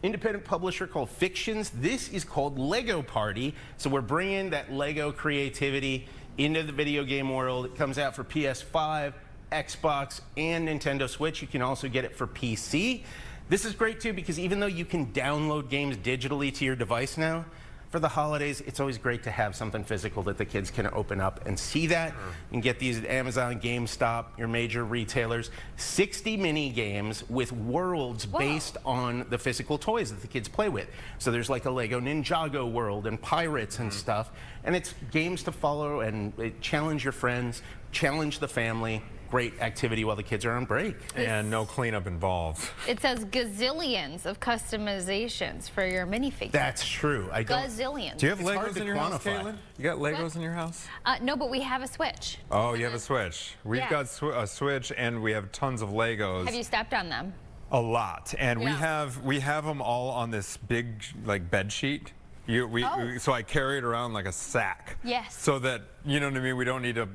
independent publisher called Fictions, this is called Lego Party. So we're bringing that Lego creativity into the video game world. It comes out for PS5, Xbox, and Nintendo Switch. You can also get it for PC. This is great too because even though you can download games digitally to your device now, for the holidays, it's always great to have something physical that the kids can open up and see that. You can get these at Amazon, GameStop, your major retailers. 60 mini games with worlds based on the physical toys that the kids play with. So there's like a Lego Ninjago world and pirates and stuff. And it's games to follow and challenge your friends, challenge the family. Great activity while the kids are on break. And no cleanup involved. It says gazillions of customizations for your minifigures. That's true. I don't. Gazillions. Do you have It's hard Legos to in your house, quantify. Caitlin? You got Legos in your house? No, but we have a Switch. Oh, you have a Switch. We've Yeah. got a Switch, and we have tons of Legos. Have you stepped on them? A lot, and Yeah. we have them all on this big like bed sheet. So I carry it around like a sack. Yes. So that you know what I mean. We don't need to.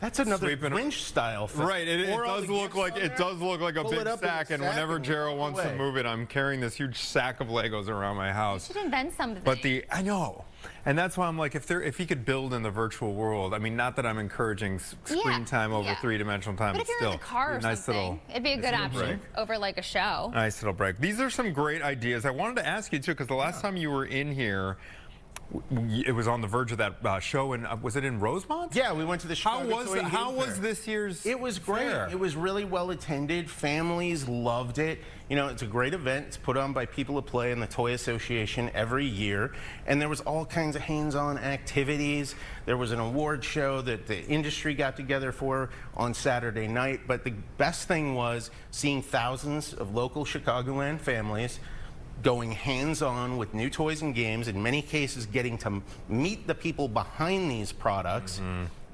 That's another Sweeping- winch style thing. Right, it Pour all does the look gifts like on it there, does look like a pull big it up in a sack, and sack whenever and Gerald walk wants to away. move it, I'm carrying this huge sack of Legos around my You house. should invent something. But I know, and that's why I'm like, if he could build in the virtual world. I mean, not that I'm encouraging screen time over three-dimensional time, But if you're still, in the car or nice something, little, it'd be a good little option break. over like a show. Nice little break. These are some great ideas. I wanted to ask you too, because the last time you were in here, it was on the verge of that show, and was it in Rosemont? Yeah, we went to the Chicago Toy and How Game was Fair. this year's? It was great. fair? It was really well attended. Families loved it. You know, it's a great event. It's put on by People of Play and the Toy Association every year. And there was all kinds of hands-on activities. There was an award show that the industry got together for on Saturday night. But the best thing was seeing thousands of local Chicagoland families going hands-on with new toys and games, in many cases getting to meet the people behind these products,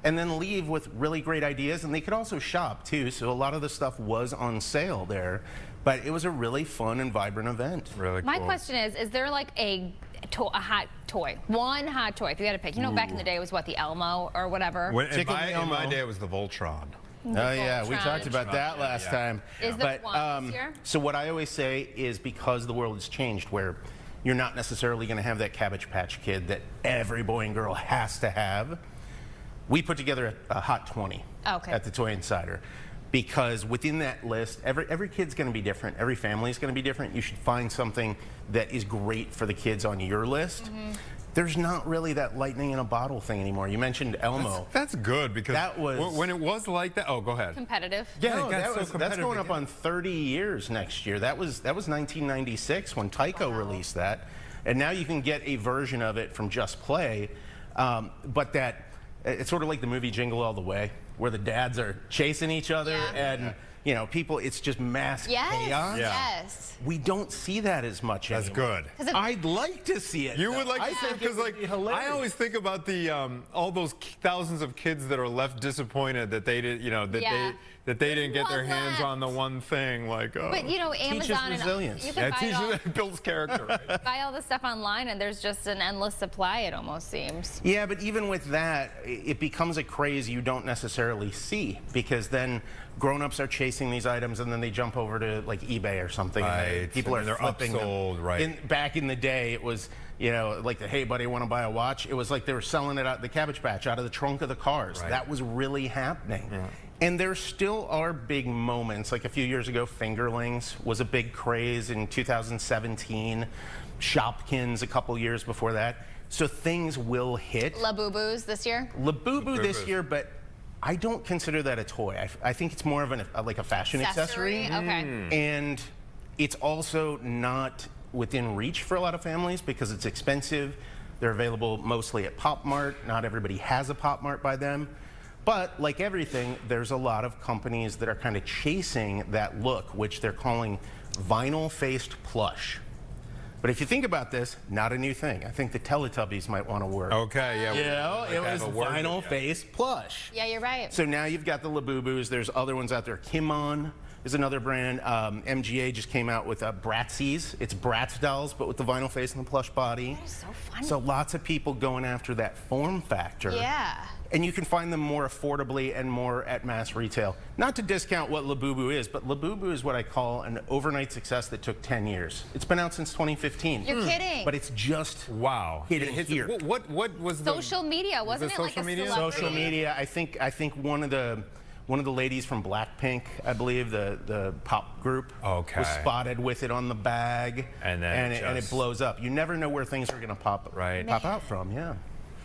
and then leave with really great ideas. And they could also shop too, so a lot of the stuff was on sale there. But it was a really fun and vibrant event. Really My cool. question is there like a hot toy? One hot toy, if you had to pick. You know, back in the day it was what, the Elmo or whatever? In Chicken my Elmo. day, it was the Voltron. Oh yeah, we Voltron. talked about that last time. Is there one this year? So what I always say is because the world has changed, where you're not necessarily going to have that Cabbage Patch Kid that every boy and girl has to have. We put together a Hot 20 Okay. at the Toy Insider. Because within that list, every kid's going to be different. Every family's going to be different. You should find something that is great for the kids on your list. There's not really that lightning in a bottle thing anymore. You mentioned Elmo. That's good because That was- when it was like that. Oh, go ahead. Competitive. Yeah, No, it got that so was, that's competitive going up again. on 30 years next year. That was 1996 when Tyco released that, and now you can get a version of it from Just Play. But that it's sort of like the movie Jingle All the Way, where the dads are chasing each other, Yeah. and you know, people. It's just mass Yes. chaos. Yeah. Yes. We don't see that as much That's anymore. good. 'Cause it- I'd like to see it. You though. would like I to see think because it would like be hilarious. I always think about the all those thousands of kids that are left disappointed that they did Yeah. that they didn't get their One hands left. on the one thing like But you know, Amazon and resilience. you yeah, can it teaches it builds character. Right? buy all this stuff online, and there's just an endless supply. It almost seems. Yeah, but even with that, it becomes a craze you don't necessarily see because then grown-ups are chasing these items and then they jump over to like eBay or something. And Right, people are and they're flipping them. upsold, right. Back in the day, it was, you know, like the, hey buddy, want to buy a watch? It was like they were selling it out the Cabbage Patch out of the trunk of the cars. Right. That was really happening. And there still are big moments. Like a few years ago, Fingerlings was a big craze in 2017. Shopkins a couple years before that. So things will hit. Labubu's this year. Labubu this Labubus. year, but I don't consider that a toy. I think it's more of like a fashion accessory. Okay. And it's also not within reach for a lot of families because it's expensive. They're available mostly at Pop Mart. Not everybody has a Pop Mart by them. But like everything, there's a lot of companies that are kind of chasing that look, which they're calling vinyl-faced plush. But if you think about this, not a new thing. I think the Teletubbies might want to work. Okay, yeah. You know, it was have a word, vinyl-faced plush. Yeah, you're right. So now you've got the Labubus. There's other ones out there. Kimon is another brand. MGA just came out with Bratsies. It's Bratz dolls, but with the vinyl face and the plush body. That is so funny. So lots of people going after that form factor. Yeah. And you can find them more affordably and more at mass retail. Not to discount what Labubu is, but Labubu is what I call an overnight success that took 10 years. It's been out since 2015. You're kidding. But it's just Wow. hitting here. What was the Social media, wasn't it? social Like a media? celebrity? Social media. I think one of the ladies from Blackpink, I believe, the pop group, Okay. was spotted with it on the bag, And then and it just- blows up. You never know where things are going to pop out from. Yeah.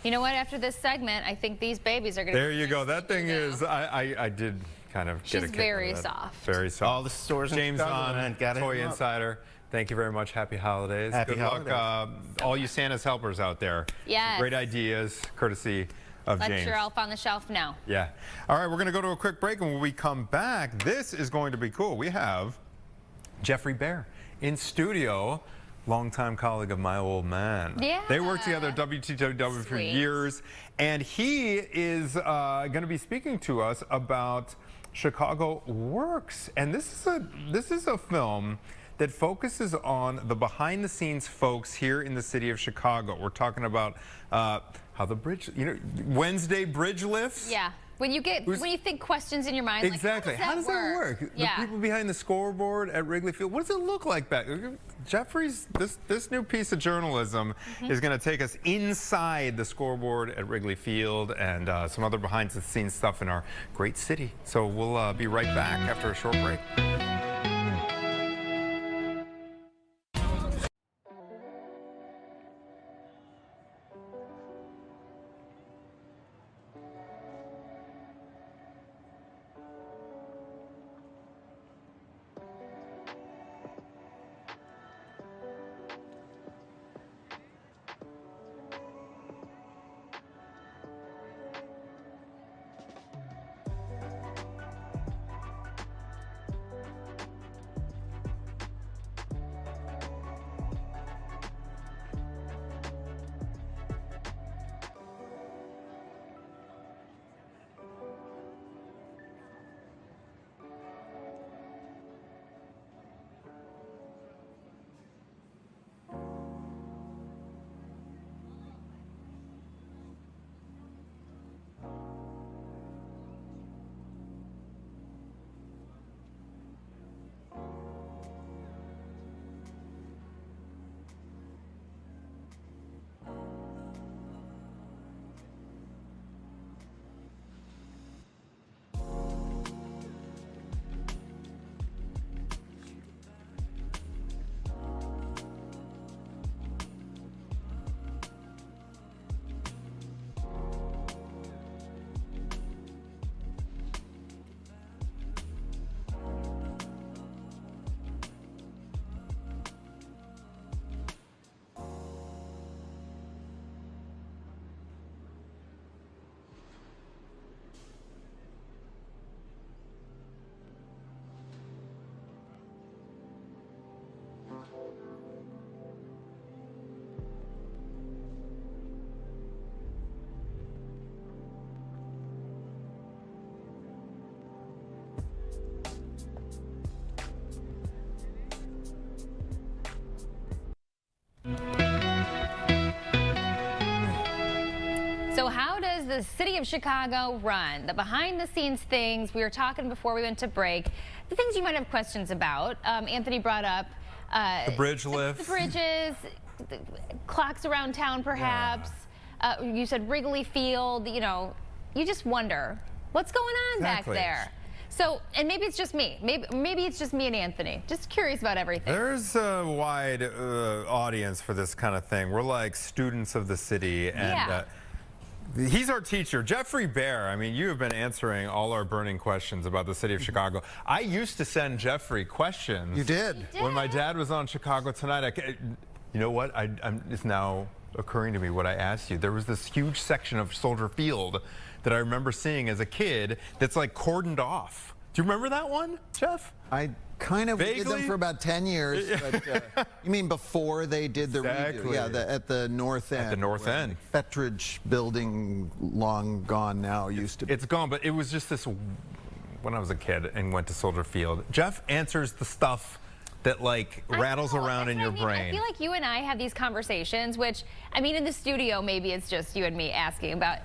You know what? After this segment, I think these babies are going to. There you go. That thing is, I did kind of get a She's kick very out of that. soft. Very soft. All the stores in James Chicago, on man, gotta hit Toy 'em up. Insider. Thank you very much. Happy holidays. Happy Good luck, all you Santa's helpers out there. Yes. Great ideas, courtesy of Let James. your elf on the shelf know. Yeah. All right, we're going to go to a quick break, and when we come back, this is going to be cool. We have Jeffrey Bear in studio, longtime colleague of my old man. Yeah. They worked together at WTW for Sweet. years, and he is going to be speaking to us about Chicago Works. And this is a film that focuses on the behind-the-scenes folks here in the city of Chicago. We're talking about how the bridge, Wednesday bridge lifts. Yeah. When you think questions in your mind, Exactly. like, how does that work? Yeah. The people behind the scoreboard at Wrigley Field. What does it look like back? Jeffrey's this new piece of journalism is going to take us inside the scoreboard at Wrigley Field and some other behind-the-scenes stuff in our great city. So we'll be right back after a short break. So how does the city of Chicago run? The behind-the-scenes things, we were talking before we went to break, the things you might have questions about. Anthony brought up The bridge lifts. the bridges, the clocks around town perhaps. You said Wrigley Field, you just wonder, what's going on Exactly. back there? So, and maybe it's just me. Maybe it's just me and Anthony. Just curious about everything. There's a wide audience for this kind of thing. We're like students of the city, and Yeah. He's our teacher, Jeffrey Bear. I mean, you have been answering all our burning questions about the city of Chicago. I used to send Jeffrey questions. You did. When my dad was on Chicago Tonight. You know what? It's now occurring to me what I asked you. There was this huge section of Soldier Field that I remember seeing as a kid that's like cordoned off. Do you remember that one, Jeff? I kind of did Vaguely? them for about 10 years. But, you mean before they did the Exactly. redo? Yeah, at the north end. At the north where end. the Fettridge building, long gone now, used to be. It's gone, but it was just this when I was a kid and went to Soldier Field. Jeff answers the stuff that like rattles around in your brain. I feel like you and I have these conversations, which, I mean, in the studio, maybe it's just you and me asking about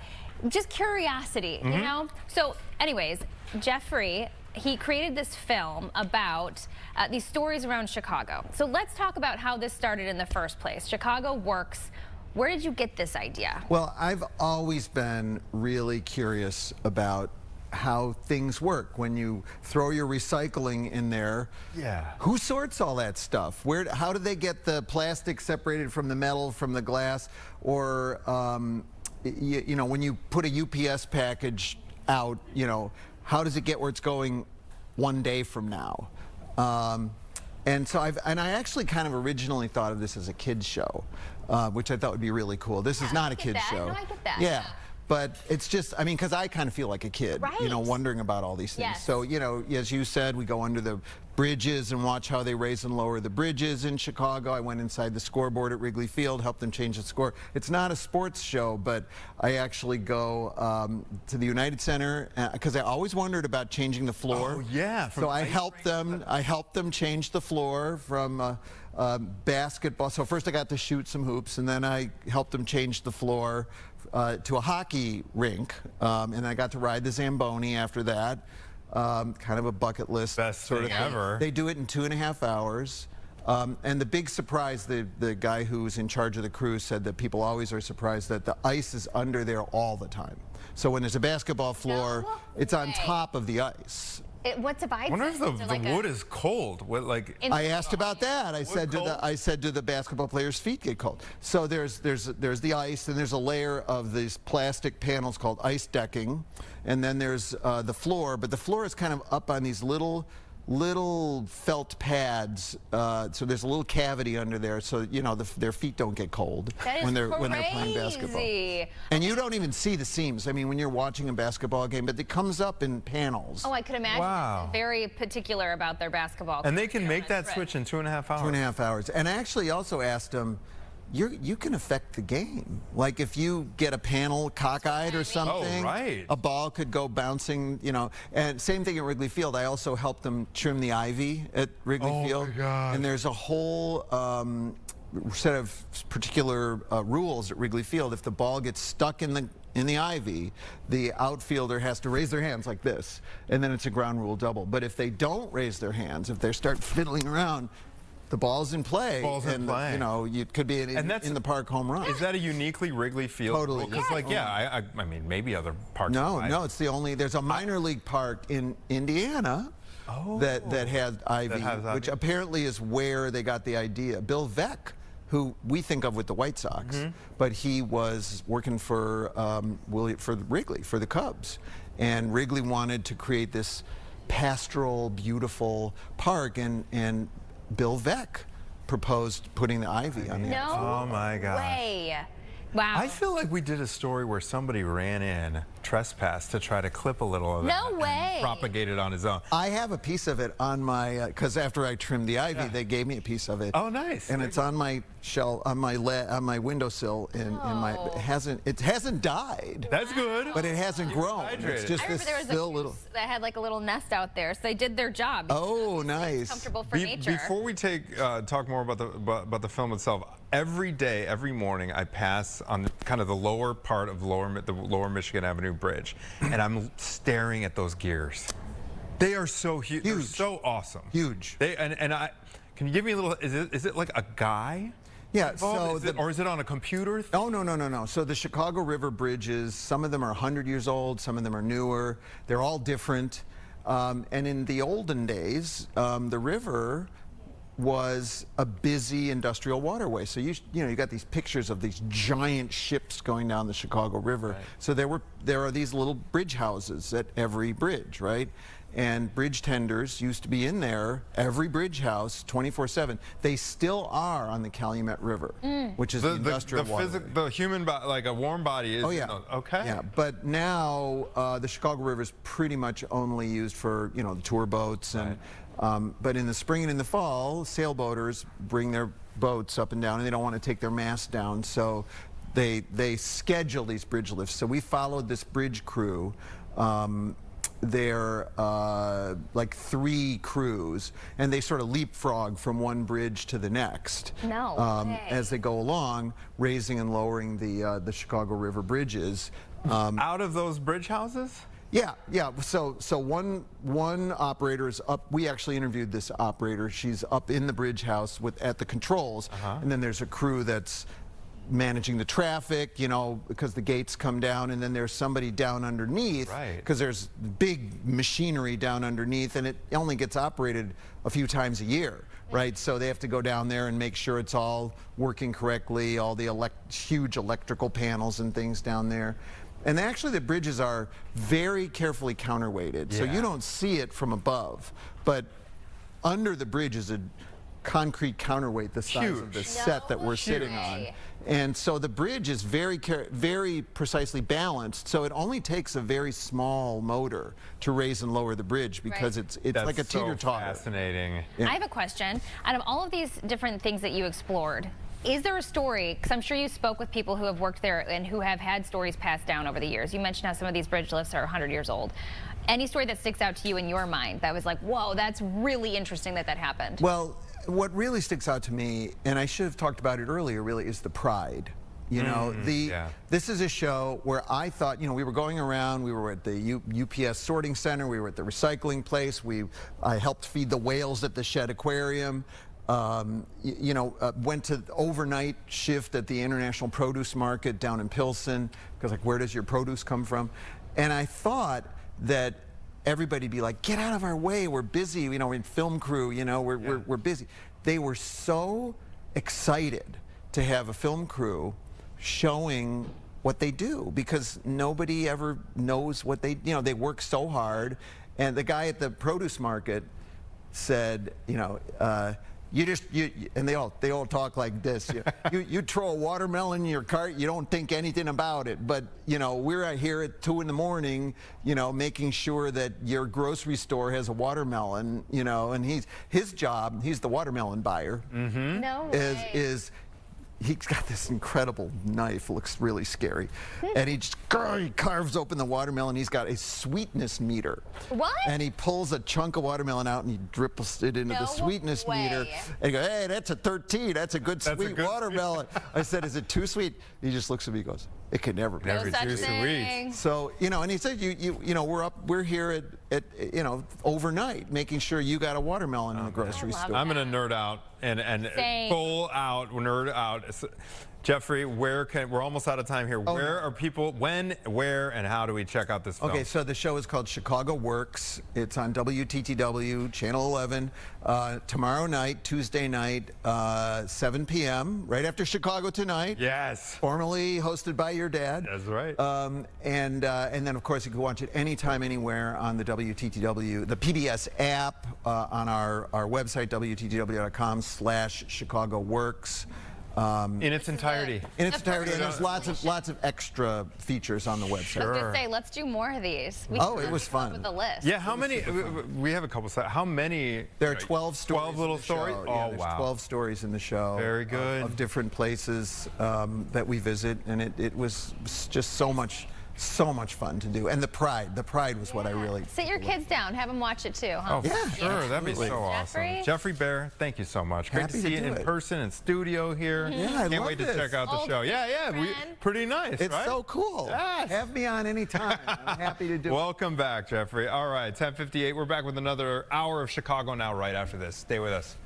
just curiosity, you know? So anyways, Jeffrey, he created this film about these stories around Chicago. So let's talk about how this started in the first place. Chicago Works. Where did you get this idea? Well, I've always been really curious about how things work when you throw your recycling in there. Yeah. Who sorts all that stuff? How do they get the plastic separated from the metal, from the glass? Or, you know, when you put a UPS package out, you know, how does it get where it's going one day from now? And so I actually kind of originally thought of this as a kid's show, which I thought would be really cool. This is not a kid's show. No, I get that. Yeah. But it's just, I mean, because I kind of feel like a kid, you know, Right. wondering about all these things. Yes. So, you know, as you said, we go under the bridges and watch how they raise and lower the bridges in Chicago. I went inside the scoreboard at Wrigley Field, helped them change the score. It's not a sports show, but I actually go to the United Center because I always wondered about changing the floor. Oh, yeah, from So I ice helped them. I helped them change the floor from basketball. So first I got to shoot some hoops, and then I helped them change the floor to a hockey rink, and I got to ride the Zamboni after that. Kind of a bucket list Best sort of thing thing. ever. They do it in 2.5 hours. And the big surprise, the guy who was in charge of the crew said that people always are surprised that the ice is under there all the time. So when there's a basketball floor, No it's on way. top of the ice. What's a I wonder if the wood is cold. What, like, I asked about that. I said, do the basketball players' feet get cold? So there's the ice, and there's a layer of these plastic panels called ice decking, and then there's the floor. But the floor is kind of up on these little felt pads. So there's a little cavity under there, so you know their feet don't get cold That is when they're playing basketball. crazy. And you don't even see the seams. I mean, when you're watching a basketball game, but it comes up in panels. Oh, I could imagine. Wow. They're very particular about their basketball. and they can career make on a that trip. switch in 2.5 hours. 2.5 hours. And I actually also asked him, you can affect the game. Like if you get a panel cockeyed or something, right. a ball could go bouncing, you know. And same thing at Wrigley Field. I also helped them trim the ivy at Wrigley Field. my God. And there's a whole set of particular rules at Wrigley Field. If the ball gets stuck in the ivy, the outfielder has to raise their hands like this, and then it's a ground rule double. But if they don't raise their hands, if they start fiddling around, the ball's in play. Ball's in and play. You know, it could be And that's- in the park home run. Is that a uniquely Wrigley Field? Totally. Because, like, yeah, I mean, maybe other parks. No, might. no, it's the only. There's a minor league park in Indiana that has ivy, has ivy. which apparently is where they got the idea. Bill Veeck, who we think of with the White Sox, but he was working for Wrigley, for the Cubs, and Wrigley wanted to create this pastoral, beautiful park, and Bill Veeck proposed putting the ivy on the No Oh, my gosh. way. Wow. I feel like we did a story where somebody ran in, trespassed to try to clip a little of it. No and way. propagate it on his own. I have a piece of it on my, because after I trimmed the ivy, they gave me a piece of it. Oh, nice. And it's on my shelf, on my windowsill, and it hasn't died, That's good. but it hasn't grown. hydrated. It's just I this remember there was still a little. goose that had like a little nest out there, so they did their job. Oh, It's nice. comfortable for nature. Before we talk more about the film itself, every day, every morning, I pass on kind of the lower part of the lower Michigan Avenue Bridge, and I'm staring at those gears. They are so huge. They're Huge. so awesome. Huge. Can you give me a little? Is it like a guy? Yeah, involved? so Or is it on a computer? Oh, no. So the Chicago River bridges, some of them are 100 years old, some of them are newer. They're all different. And in the olden days, the river was a busy industrial waterway. So you got these pictures of these giant ships going down the Chicago River. Right. So there are these little bridge houses at every bridge, right? And bridge tenders used to be in there, every bridge house, 24/7. They still are on the Calumet River, which is the industrial waterway. The human body, like a warm body, is okay. Yeah, but now the Chicago River is pretty much only used for the tour boats and. But in the spring and in the fall, sailboaters bring their boats up and down, and they don't want to take their mast down, so they schedule these bridge lifts. So we followed this bridge crew. They're like 3 crews, and they sort of leapfrog from one bridge to the next as they go along, raising and lowering the Chicago River bridges. Out of those bridge houses? Yeah. So one operator is up. We actually interviewed this operator. She's up in the bridge house at the controls, and then there's a crew that's managing the traffic, because the gates come down, and then there's somebody down underneath, because there's big machinery down underneath, and it only gets operated a few times a year, right? So they have to go down there and make sure it's all working correctly, all the huge electrical panels and things down there. And actually the bridges are very carefully counterweighted, so you don't see it from above, but under the bridge is a concrete counterweight the size of the set that we're sitting on. And so the bridge is very precisely balanced, so it only takes a very small motor to raise and lower the bridge, because it's like a teeter-totter. Fascinating. I have a question. Out of all of these different things that you explored, is there a story, because I'm sure you spoke with people who have worked there and who have had stories passed down over the years. You mentioned how some of these bridge lifts are 100 years old. Any story that sticks out to you in your mind that was like, whoa, that's really interesting that happened? Well, what really sticks out to me, and I should have talked about it earlier, really, is the pride. This is a show where I thought, we were going around, we were at the UPS sorting center, we were at the recycling place, I helped feed the whales at the Shed Aquarium. Went to overnight shift at the International Produce Market down in Pilsen, because where does your produce come from? And I thought that everybody'd be like, get out of our way, we're busy, we're in film crew, we're busy. They were so excited to have a film crew showing what they do, because nobody ever knows what they work so hard. And the guy at the produce market said, and they all talk like this. You throw a watermelon in your cart, you don't think anything about it. But we're here at 2 in the morning, making sure that your grocery store has a watermelon. And his job, he's the watermelon buyer. No way. Is he's got this incredible knife, looks really scary, and he carves open the watermelon. He's got a sweetness meter. What? And he pulls a chunk of watermelon out and he drips it into the sweetness meter. And he goes, hey, that's a 13. That's a good sweet watermelon. I said, is it too sweet? He just looks at me and goes, it could never be. Never such too thing. sweet. So, and he said, we're here at overnight, making sure you got a watermelon in the grocery store. I'm going to nerd out and full out nerd out. Jeffrey, we're almost out of time here. Where are people, when, where, and how do we check out this film? Okay, so the show is called Chicago Works. It's on WTTW, Channel 11, tomorrow night, Tuesday night, 7 p.m., right after Chicago Tonight. Yes. Formerly hosted by your dad. That's right. And then, of course, you can watch it anytime, anywhere on the WTTW, the PBS app, on our website, WTTW.com/ChicagoWorks. In its entirety. In its entirety, and there's lots of extra features on the website. I was going to say, let's do more of these. It was fun. With the list. Yeah, how many? We have a couple. How many? There are 12 stories. 12 little stories? Yeah, there's 12 stories in the show. Very good. Of different places that we visit, and it was just so much fun to do. And the pride was what I really... Sit your kids down, have them watch it too, huh? Oh, yeah, sure, that'd be so awesome. Jeffrey Bear, thank you so much. Great to see you in person in studio here. Yeah, I can't love wait to this. check out the show. Yeah, pretty nice, It's right? so cool. Yes. Have me on anytime. I'm happy to do it. Welcome back, Jeffrey. All right, 10:58. We're back with another hour of Chicago Now right after this. Stay with us.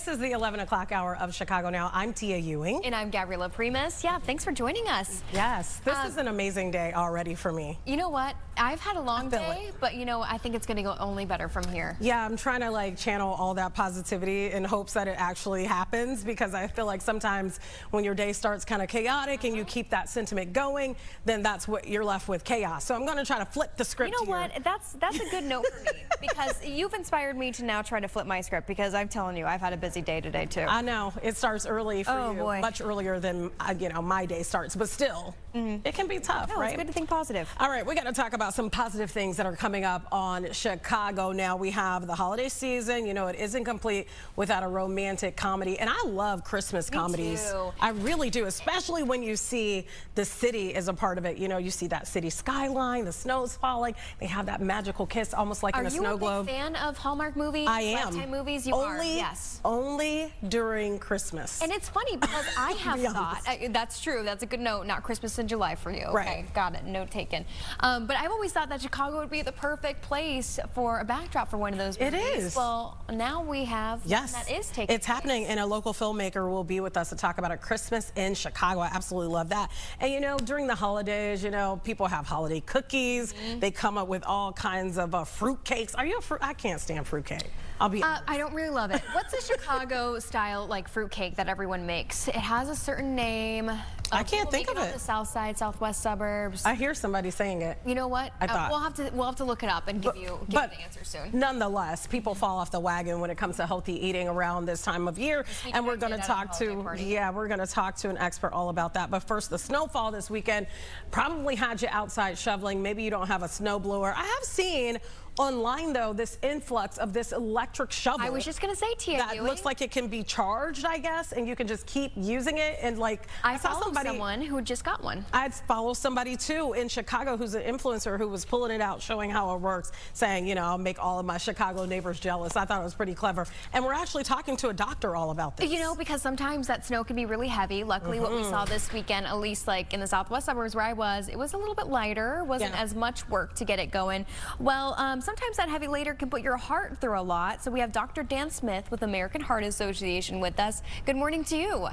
This is the 11 o'clock hour of Chicago Now. I'm Tia Ewing. And I'm Gabriella Primus. Yeah, thanks for joining us. Yes, this is an amazing day already for me. You know what? I've had a long feel day, but you know, I think it's going to go only better from here. Yeah, I'm trying to like channel all that positivity in hopes that it actually happens, because I feel like sometimes when your day starts kind of chaotic and you keep that sentiment going, then that's what you're left with, chaos. So I'm going to try to flip the script. You know here. what? That's a good note for me, because you've inspired me to now try to flip my script, because I'm telling you, I've had a busy day today too. I know it starts early for Oh, you, boy. much earlier than you know my day starts, but still, it can be tough, No, right? it's good to think positive. All right, we got to talk about some positive things that are coming up on Chicago Now. We have the holiday season. You know, it isn't complete without a romantic comedy, and I love Christmas comedies. too. I really do, especially when you see the city as a part of it. You know, you see that city skyline, the snow's falling. They have that magical kiss, almost like in a snow globe. Are you a big fan of Hallmark movies? I am. Lifetime movies? You are, yes. Only during Christmas. And it's funny because I have be thought, that's true, that's a good note, not Christmas in July for you. Okay, Right. got it, note taken. But I've always thought that Chicago would be the perfect place for a backdrop for one of those It movies. is. Well, now we have Yes, one that is taking it's happening, and a local filmmaker will be with us to talk about a Christmas in Chicago. I absolutely love that. And you know, during the holidays, you know, people have holiday cookies. They come up with all kinds of fruit cakes. Are you a fruit? I can't stand fruit cake. I'll be honest. I don't really love it. What's a Chicago style like fruit cake that everyone makes? It has a certain name. I can't People think make of on it. The south side, southwest suburbs. I hear somebody saying it. You know what? I thought. We'll have to look it up and give you the answer soon. Nonetheless, people fall off the wagon when it comes to healthy eating around this time of year, We and we're tried going to to do that at talk the holiday to party. we're going to talk to an expert all about that. But first, the snowfall this weekend probably had you outside shoveling. Maybe you don't have a snowblower. I have seen online, though, this influx of this electric shovel. I was just going to say to you, that looks like it can be charged, I guess, and you can just keep using it. And like I saw follow somebody, someone who just got one. I'd follow somebody too in Chicago who's an influencer who was pulling it out, showing how it works, saying, you know, I'll make all of my Chicago neighbors jealous. I thought it was pretty clever. And we're actually talking to a doctor all about this. You know, because sometimes that snow can be really heavy. Luckily, what we saw this weekend, at least like in the southwest suburbs where I was, it was a little bit lighter. Wasn't as much work to get it going. Well, sometimes that heavy later can put your heart through a lot. So we have Dr. Dan Smith with American Heart Association with us. Good morning to you.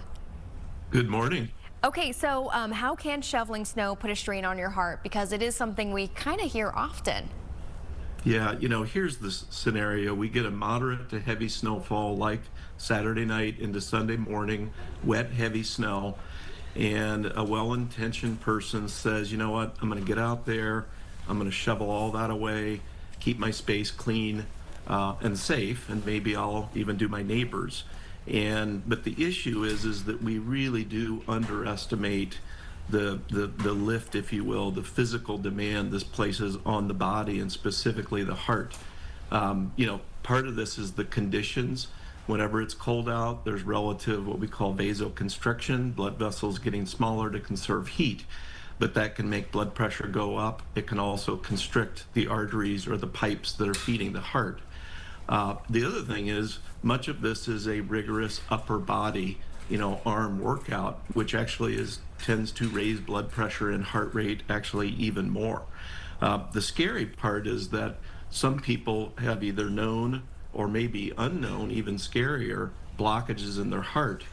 Good morning. Okay, so how can shoveling snow put a strain on your heart? Because it is something we kind of hear often. Yeah, you know, here's the scenario. We get a moderate to heavy snowfall like Saturday night into Sunday morning, wet, heavy snow, and a well-intentioned person says, you know what, I'm going to get out there, I'm going to shovel all that away, keep my space clean and safe, and maybe I'll even do my neighbors. But the issue is that we really do underestimate the lift, if you will, the physical demand this places on the body, and specifically the heart. You know, part of this is the conditions. Whenever it's cold out, there's relative what we call vasoconstriction, blood vessels getting smaller to conserve heat. But that can make blood pressure go up. It can also constrict the arteries or the pipes that are feeding the heart. The other thing is, much of this is a rigorous upper body, you know, arm workout, which actually tends to raise blood pressure and heart rate actually even more. The scary part is that some people have either known or maybe unknown, even scarier, blockages in their heart.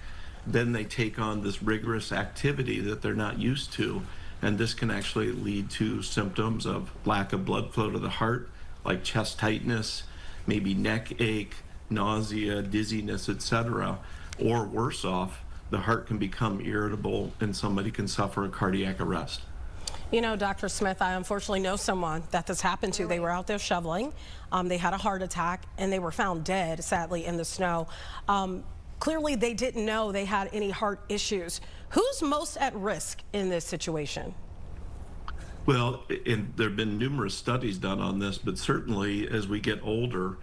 Then they take on this rigorous activity that they're not used to, and this can actually lead to symptoms of lack of blood flow to the heart, like chest tightness, maybe neck ache, nausea, dizziness, etc. Or worse off, the heart can become irritable and somebody can suffer a cardiac arrest. You know, Dr. Smith, I unfortunately know someone that this happened to. They were out there shoveling. They had a heart attack, and they were found dead, sadly, in the snow. Clearly, they didn't know they had any heart issues. Who's most at risk in this situation? Well, there have been numerous studies done on this, but certainly as we get older,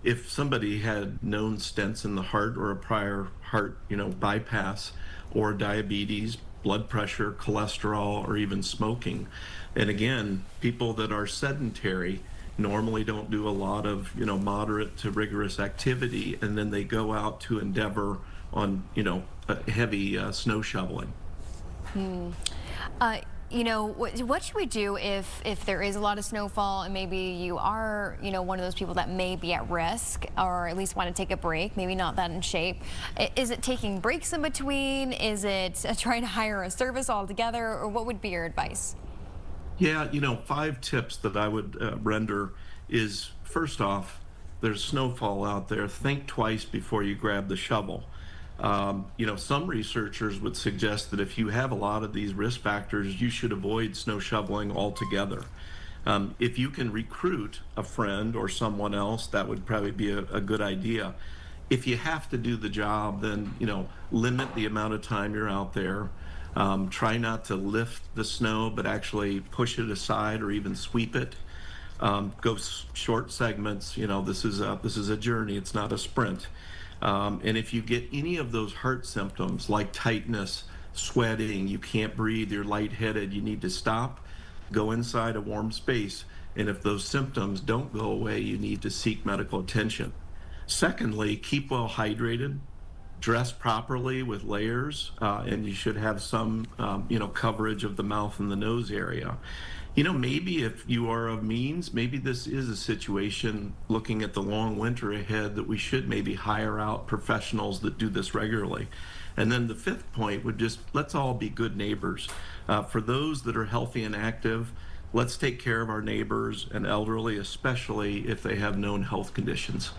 if somebody had known stents in the heart or a prior heart, you know, bypass, or diabetes, blood pressure, cholesterol, or even smoking, and again, people that are sedentary normally don't do a lot of, you know, moderate to rigorous activity, and then they go out to endeavor on, you know, heavy snow shoveling. You know, what should we do if there is a lot of snowfall and maybe you are, you know, one of those people that may be at risk or at least want to take a break, maybe not that in shape? Is it taking breaks in between? Is it trying to hire a service altogether, or what would be your advice? Yeah, you know, 5 tips that I would render is, first off, there's snowfall out there. Think twice before you grab the shovel. You know, some researchers would suggest that if you have a lot of these risk factors, you should avoid snow shoveling altogether. If you can recruit a friend or someone else, that would probably be a good idea. If you have to do the job, then, you know, limit the amount of time you're out there. Try not to lift the snow, but actually push it aside or even sweep it. Go short segments. You know, this is a journey. It's not a sprint. And if you get any of those heart symptoms like tightness, sweating, you can't breathe, you're lightheaded, you need to stop, go inside a warm space. And if those symptoms don't go away, you need to seek medical attention. Secondly, keep well hydrated, dress properly with layers, and you should have some, you know, coverage of the mouth and the nose area. You know, maybe if you are of means, maybe this is a situation looking at the long winter ahead that we should maybe hire out professionals that do this regularly. And then the 5th point would just, let's all be good neighbors. For those that are healthy and active, let's take care of our neighbors and elderly, especially if they have known health conditions.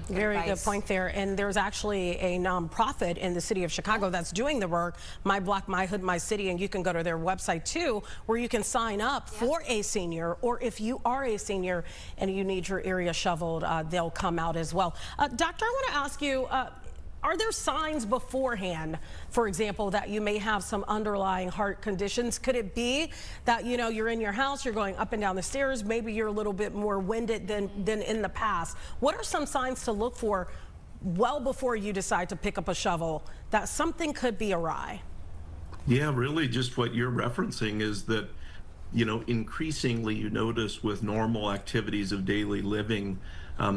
Very good point there. And there's actually a nonprofit in the city of Chicago that's doing the work, My Block, My Hood, My City, and you can go to their website too, where you can sign up for a senior, or if you are a senior and you need your area shoveled, they'll come out as well. Doctor, I want to ask you, are there signs beforehand, for example, that you may have some underlying heart conditions? Could it be that, you know, you're in your house, you're going up and down the stairs, maybe you're a little bit more winded than in the past? What are some signs to look for well before you decide to pick up a shovel that something could be awry? Yeah, really just what you're referencing is that, you know, increasingly you notice with normal activities of daily living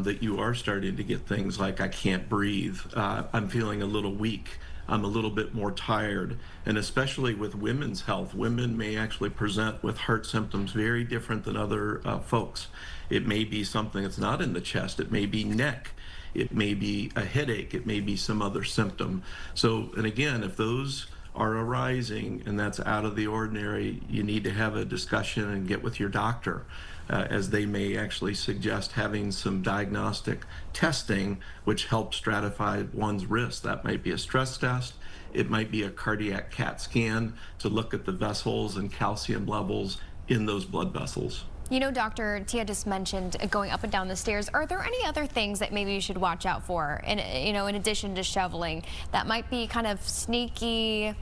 that you are starting to get things like, I can't breathe, I'm feeling a little weak, I'm a little bit more tired. And especially with women's health, women may actually present with heart symptoms very different than other folks. It may be something that's not in the chest, it may be neck, it may be a headache, it may be some other symptom. So, and again, if those are arising and that's out of the ordinary, you need to have a discussion and get with your doctor, as they may actually suggest having some diagnostic testing which helps stratify one's risk. That might be a stress test, it might be a cardiac CAT scan to look at the vessels and calcium levels in those blood vessels. You know, Dr. Tia just mentioned going up and down the stairs. Are there any other things that maybe you should watch out for, and you know, in addition to shoveling, that might be kind of sneaky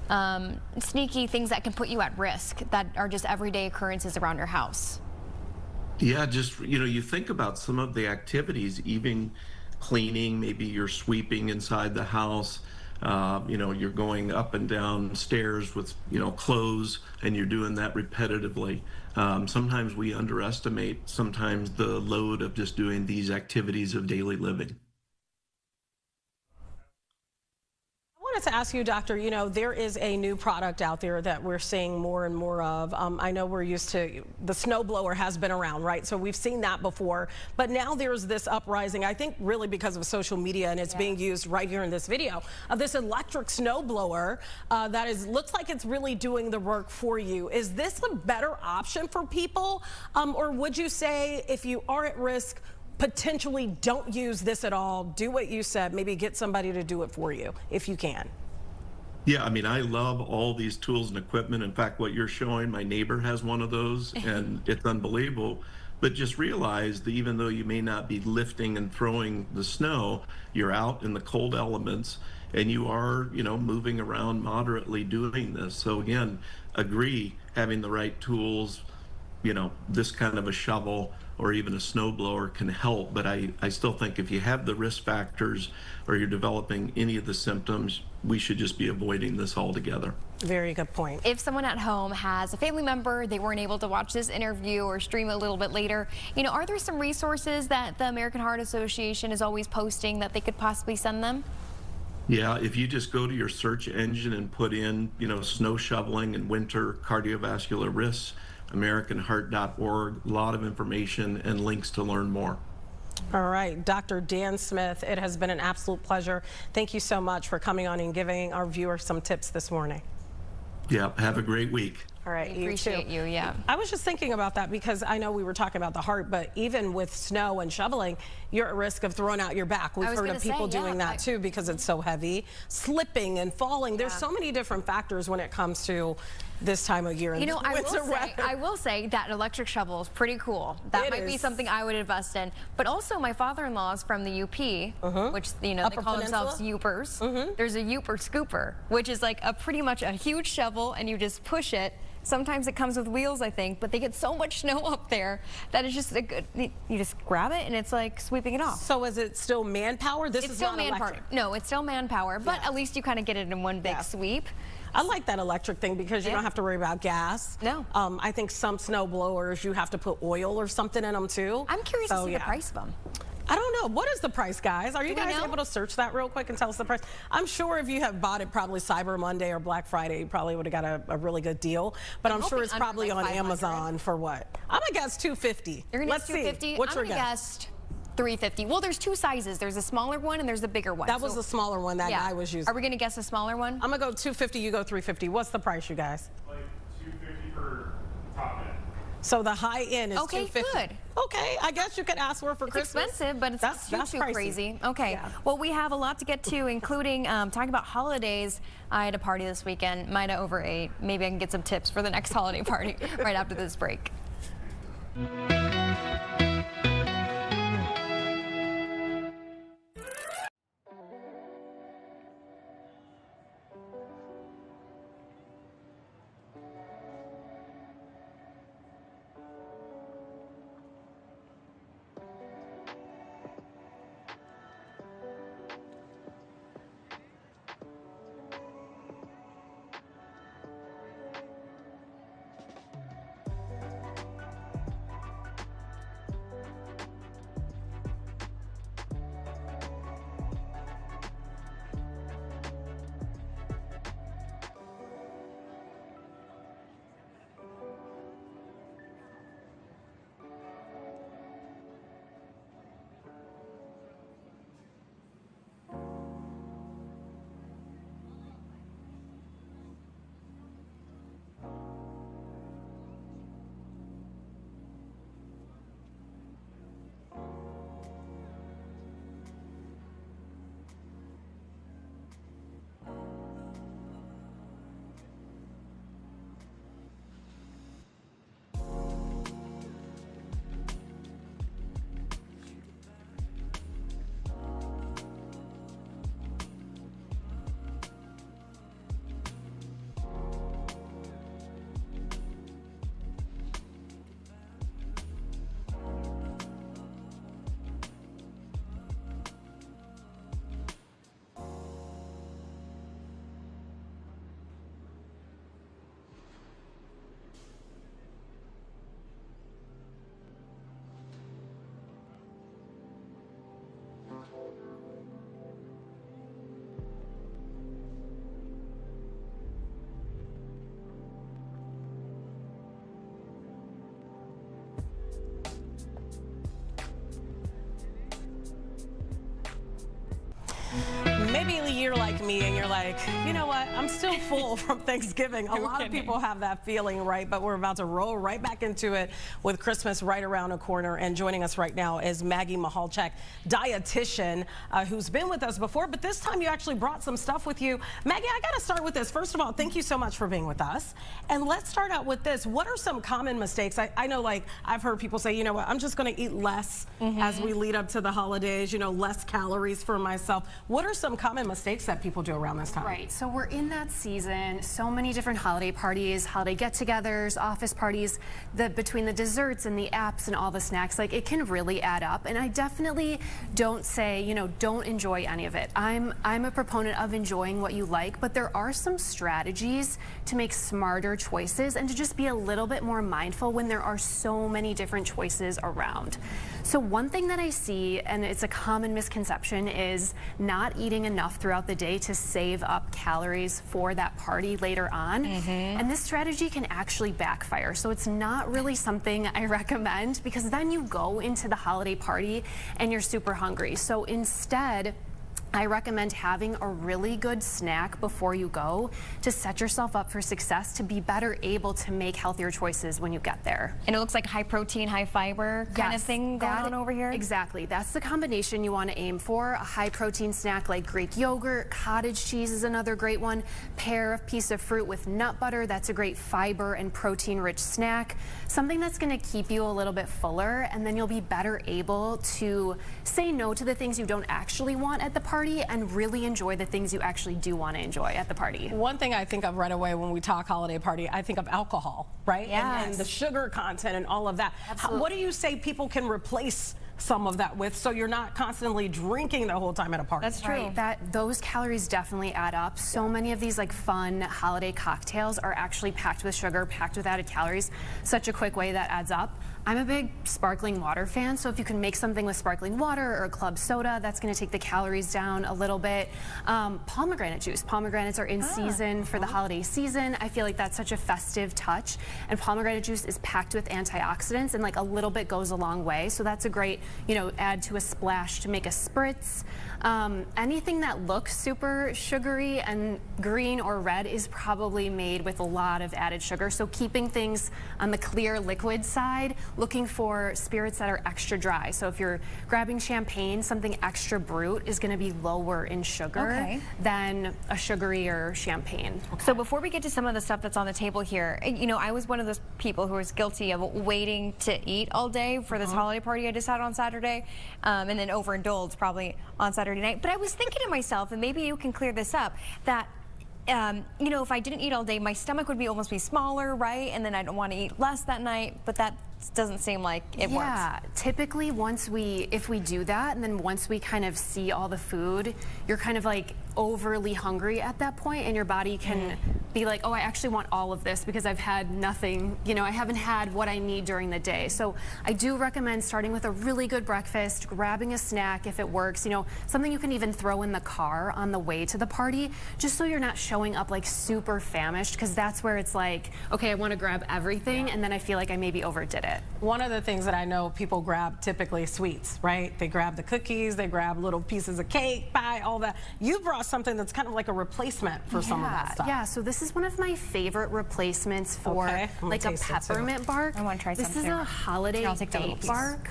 things that can put you at risk, that are just everyday occurrences around your house? Yeah, just, you know, you think about some of the activities, even cleaning, maybe you're sweeping inside the house, you know, you're going up and down stairs with, you know, clothes, and you're doing that repetitively. Sometimes we underestimate sometimes the load of just doing these activities of daily living. I wanted to ask you, Doctor, you know, there is a new product out there that we're seeing more and more of. I know we're used to, the snowblower has been around, right? So we've seen that before, but now there's this uprising, I think really because of social media, and it's being used right here in this video, of this electric snowblower that looks like it's really doing the work for you. Is this a better option for people? Or would you say if you are at risk, potentially don't use this at all, do what you said, maybe get somebody to do it for you if you can? Yeah, I mean, I love all these tools and equipment. In fact, what you're showing, my neighbor has one of those, and it's unbelievable. But just realize that even though you may not be lifting and throwing the snow, you're out in the cold elements, and you are, you know, moving around moderately doing this. So again, agree, having the right tools, you know, this kind of a shovel or even a snowblower can help, but I still think if you have the risk factors or you're developing any of the symptoms, we should just be avoiding this altogether. Very good point. If someone at home has a family member, they weren't able to watch this interview or stream it a little bit later, you know, are there some resources that the American Heart Association is always posting that they could possibly send them? Yeah, if you just go to your search engine and put in, snow shoveling and winter cardiovascular risks, AmericanHeart.org, a lot of information and links to learn more. All right, Dr. Dan Smith, it has been an absolute pleasure. Thank you so much for coming on and giving our viewers some tips this morning. Yeah, have a great week. All right, We appreciate you, yeah. I was just thinking about that because I know we were talking about the heart, but even with snow and shoveling, you're at risk of throwing out your back. We've heard of people doing that too because it's so heavy, slipping and falling. There's so many different factors when it comes to this time of year. I will say that electric shovel is pretty cool. That might be something I would invest in. But also, my father-in-law is from the UP, which they call themselves Yoopers. There's a Yooper scooper, which is like pretty much a huge shovel, and you just push it. Sometimes it comes with wheels, I think, but they get so much snow up there that it's just you just grab it and it's like sweeping it off. So is it still manpower? This is not manpower. electric. No, it's still manpower, but at least you kind of get it in one big sweep. I like that electric thing because you don't have to worry about gas. No. I think some snow blowers, you have to put oil or something in them too. I'm curious to see the price of them. I don't know. What is the price, guys? Are you guys able to search that real quick and tell us the price? I'm sure if you have bought it probably Cyber Monday or Black Friday, you probably would have got a really good deal. But I'm sure it's probably on Amazon for what? I'm going to guess $250. You're going to guess $250? What's your guess? I'm going to guess $350. Well, there's two sizes. There's a smaller one and there's a bigger one. That was the smaller one that guy was using. Are we going to guess a smaller one? I'm going to go $250. You go $350. What's the price, you guys? Like $250 for top end. So the high end is $250. Good. Okay, I guess you could ask for Christmas. Expensive, but it's not too crazy. Okay, well, we have a lot to get to, including talking about holidays. I had a party this weekend. Might have overate. Maybe I can get some tips for the next holiday party right after this break. Maybe you're like me and you're like, you know what, I'm still full from Thanksgiving. A lot of people have that feeling, right? But we're about to roll right back into it with Christmas right around the corner. And joining us right now is Maggie Mahalchek, dietitian, who's been with us before, but this time you actually brought some stuff with you. Maggie, I got to start with this. First of all, thank you so much for being with us. And let's start out with this. What are some common mistakes? I know, like, I've heard people say, you know what, I'm just going to eat less as we lead up to the holidays, you know, less calories for myself. What are some common mistakes that people do around this time? Right, so we're in that season, so many different holiday parties, holiday get-togethers, office parties, between the desserts and the apps and all the snacks, like, it can really add up. And I definitely don't say, you know, don't enjoy any of it. I'm a proponent of enjoying what you like, but there are some strategies to make smarter choices and to just be a little bit more mindful when there are so many different choices around. So one thing that I see, and it's a common misconception, is not eating enough throughout the day to save up calories for that party later on. And this strategy can actually backfire. So it's not really something I recommend, because then you go into the holiday party and you're super hungry. So instead, I recommend having a really good snack before you go to set yourself up for success, to be better able to make healthier choices when you get there. And it looks like high protein, high fiber kind of thing going on over here. Exactly. That's the combination you want to aim for. A high protein snack like Greek yogurt, cottage cheese is another great one. Pair a piece of fruit with nut butter. That's a great fiber and protein rich snack. Something that's going to keep you a little bit fuller, and then you'll be better able to say no to the things you don't actually want at the party and really enjoy the things you actually do want to enjoy at the party. One thing I think of right away when we talk holiday party, I think of alcohol, right? Yes. And the sugar content and all of that. What do you say people can replace some of that with, so you're not constantly drinking the whole time at a party? That's true. Those calories definitely add up. So many of these like fun holiday cocktails are actually packed with sugar, packed with added calories. Such a quick way that adds up. I'm a big sparkling water fan, so if you can make something with sparkling water or club soda, that's going to take the calories down a little bit. Pomegranate juice. Pomegranates are in season for the holiday season. I feel like that's such a festive touch, and pomegranate juice is packed with antioxidants, and like a little bit goes a long way. So that's a great, you know, add to a splash to make a spritz. Anything that looks super sugary and green or red is probably made with a lot of added sugar. So keeping things on the clear liquid side, looking for spirits that are extra dry. So if you're grabbing champagne, something extra brut is going to be lower in sugar than a sugarier champagne. So before we get to some of the stuff that's on the table here, you know, I was one of those people who was guilty of waiting to eat all day for this holiday party I just had on Saturday, and then overindulged probably on Saturday night. But I was thinking to myself, and maybe you can clear this up, that you know, if I didn't eat all day, my stomach would almost be smaller, right? And then I don't want to eat less that night, but that doesn't seem like it works. Yeah, typically if we do that, and then once we kind of see all the food, you're kind of like overly hungry at that point, and your body can be like, oh, I actually want all of this because I've had nothing, you know, I haven't had what I need during the day. So I do recommend starting with a really good breakfast, grabbing a snack if it works, you know, something you can even throw in the car on the way to the party, just so you're not showing up like super famished, because that's where it's like, okay, I want to grab everything, and then I feel like I maybe overdid it. One of the things that I know people grab typically sweets, right? They grab the cookies, they grab little pieces of cake, pie, all that. You brought something that's kind of like a replacement for some of that stuff. Yeah, so this is one of my favorite replacements for like a peppermint bark. I want to try some. This is a holiday date bark.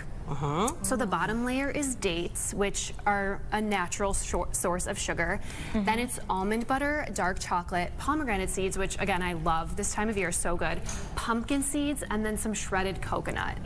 So the bottom layer is dates, which are a natural source of sugar. Then it's almond butter, dark chocolate, pomegranate seeds, which again I love this time of year, so good, pumpkin seeds, and then some shredded coconut.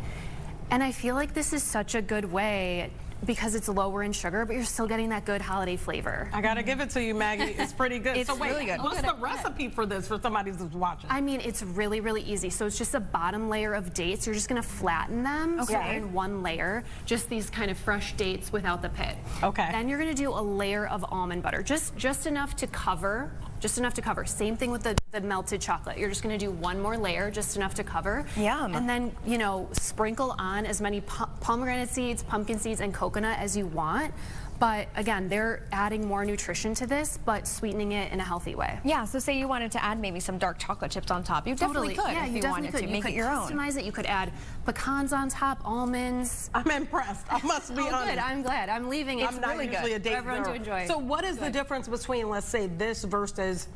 And I feel like this is such a good way, because it's lower in sugar, but you're still getting that good holiday flavor. I gotta give it to you, Maggie. It's pretty good. It's so wait, really good. What's the recipe for this for somebody who's watching? I mean, it's really, really easy. So it's just a bottom layer of dates. You're just gonna flatten them so they're in one layer. Just these kind of fresh dates without the pit. Then you're gonna do a layer of almond butter, just enough to cover. Just enough to cover. Same thing with the melted chocolate. You're just going to do one more layer, just enough to cover. Yum. And then, you know, sprinkle on as many pomegranate seeds, pumpkin seeds, and coconut as you want. But again, they're adding more nutrition to this, but sweetening it in a healthy way. Yeah, so say you wanted to add maybe some dark chocolate chips on top. You definitely could. Yeah, if you wanted to make it your own. Customize it. You could add pecans on top, almonds. I'm impressed. I must be honest. Good. I'm glad. I'm leaving it. I'm not really usually good a date for everyone to enjoy. So what is the difference between, let's say, this versus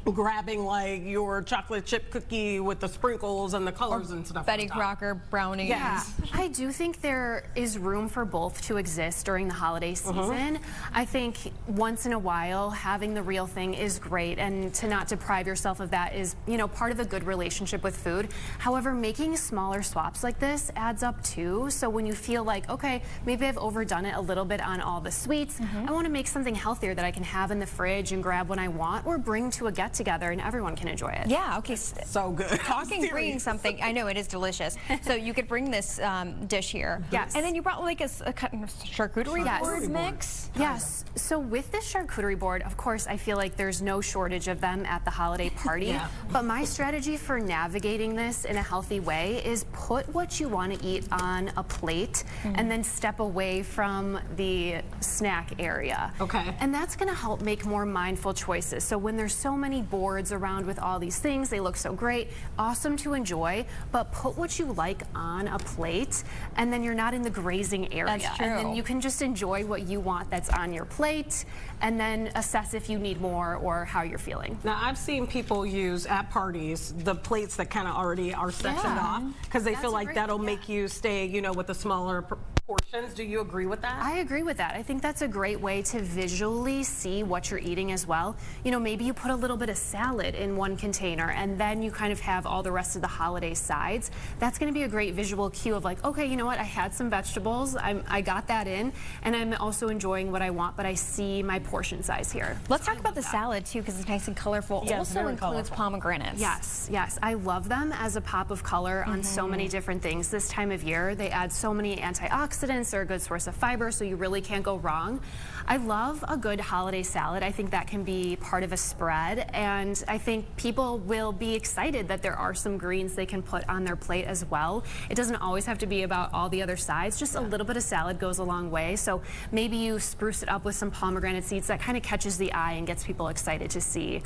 grabbing like your chocolate chip cookie with the sprinkles and the colors and stuff? Betty Crocker brownies. Yeah, I do think there is room for both to exist during the holiday season. I think once in a while having the real thing is great, and to not deprive yourself of that is, you know, part of a good relationship with food. However, making smaller swaps like this adds up too. So when you feel like, okay, maybe I've overdone it a little bit on all the sweets, I want to make something healthier that I can have in the fridge and grab when I want, or bring to a get get together and everyone can enjoy it. Yeah, okay. So good. Talking, bringing something, I know it is delicious. So you could bring this dish here. Yes. And then you brought like a charcuterie board mix. Yes. So with this charcuterie board, of course, I feel like there's no shortage of them at the holiday party. But my strategy for navigating this in a healthy way is put what you want to eat on a plate and then step away from the snack area. Okay. And that's going to help make more mindful choices. So when there's so many boards around with all these things, they look so great, awesome to enjoy, but put what you like on a plate, and then you're not in the grazing area. That's true. And then you can just enjoy what you want that's on your plate, and then assess if you need more or how you're feeling. Now, I've seen people use at parties the plates that kind of already are sectioned off because they feel like that'll make you stay, you know, with the smaller portions. Do you agree with that? I agree with that. I think that's a great way to visually see what you're eating as well. You know, maybe you put a little bit of salad in one container and then you kind of have all the rest of the holiday sides. That's going to be a great visual cue of like, okay, you know what, I had some vegetables, I got that in, and I'm also enjoying what I want, but I see my portion size here. Let's talk about the salad too, because it's nice and colorful. Yes, also very includes colorful. pomegranates. Yes, yes. I love them as a pop of color on so many different things this time of year. They add so many antioxidants. They're a good source of fiber, so you really can't go wrong. I love a good holiday salad. I think that can be part of a spread, and I think people will be excited that there are some greens they can put on their plate as well. It doesn't always have to be about all the other sides. Just a little bit of salad goes a long way. So maybe you spruce it up with some pomegranate seeds. That kind of catches the eye and gets people excited to see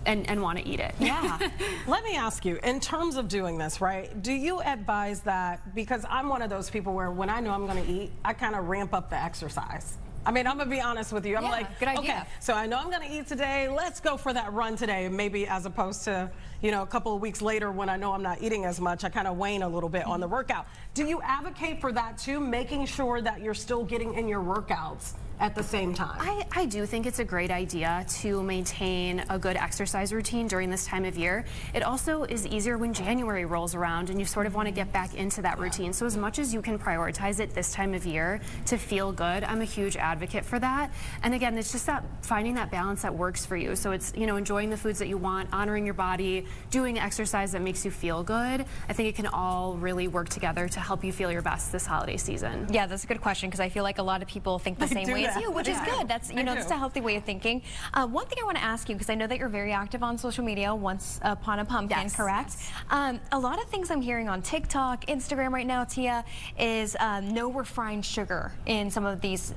and want to eat it. Yeah. Let me ask you, in terms of doing this, right, do you advise that, because I'm one of those people where when I know I'm going to eat, I kind of ramp up the exercise. I mean, I'm going to be honest with you. I'm like, good idea. okay, so I know I'm going to eat today. Let's go for that run today, maybe as opposed to, you know, a couple of weeks later when I know I'm not eating as much, I kind of wane a little bit on the workout. Do you advocate for that too, making sure that you're still getting in your workouts at the same time? I do think it's a great idea to maintain a good exercise routine during this time of year. It also is easier when January rolls around and you sort of want to get back into that routine. So as much as you can prioritize it this time of year to feel good, I'm a huge advocate for that. And again, it's just that finding that balance that works for you. So it's, you know, enjoying the foods that you want, honoring your body, doing exercise that makes you feel good. I think it can all really work together to help you feel your best this holiday season. Yeah, that's a good question, because I feel like a lot of people think the same way as you, which is good. That's, you know, that's a healthy way of thinking. One thing I want to ask you, because I know that you're very active on social media, Once Upon a Pumpkin, correct? Yes. A lot of things I'm hearing on TikTok, Instagram right now, Tia, is no refined sugar in some of these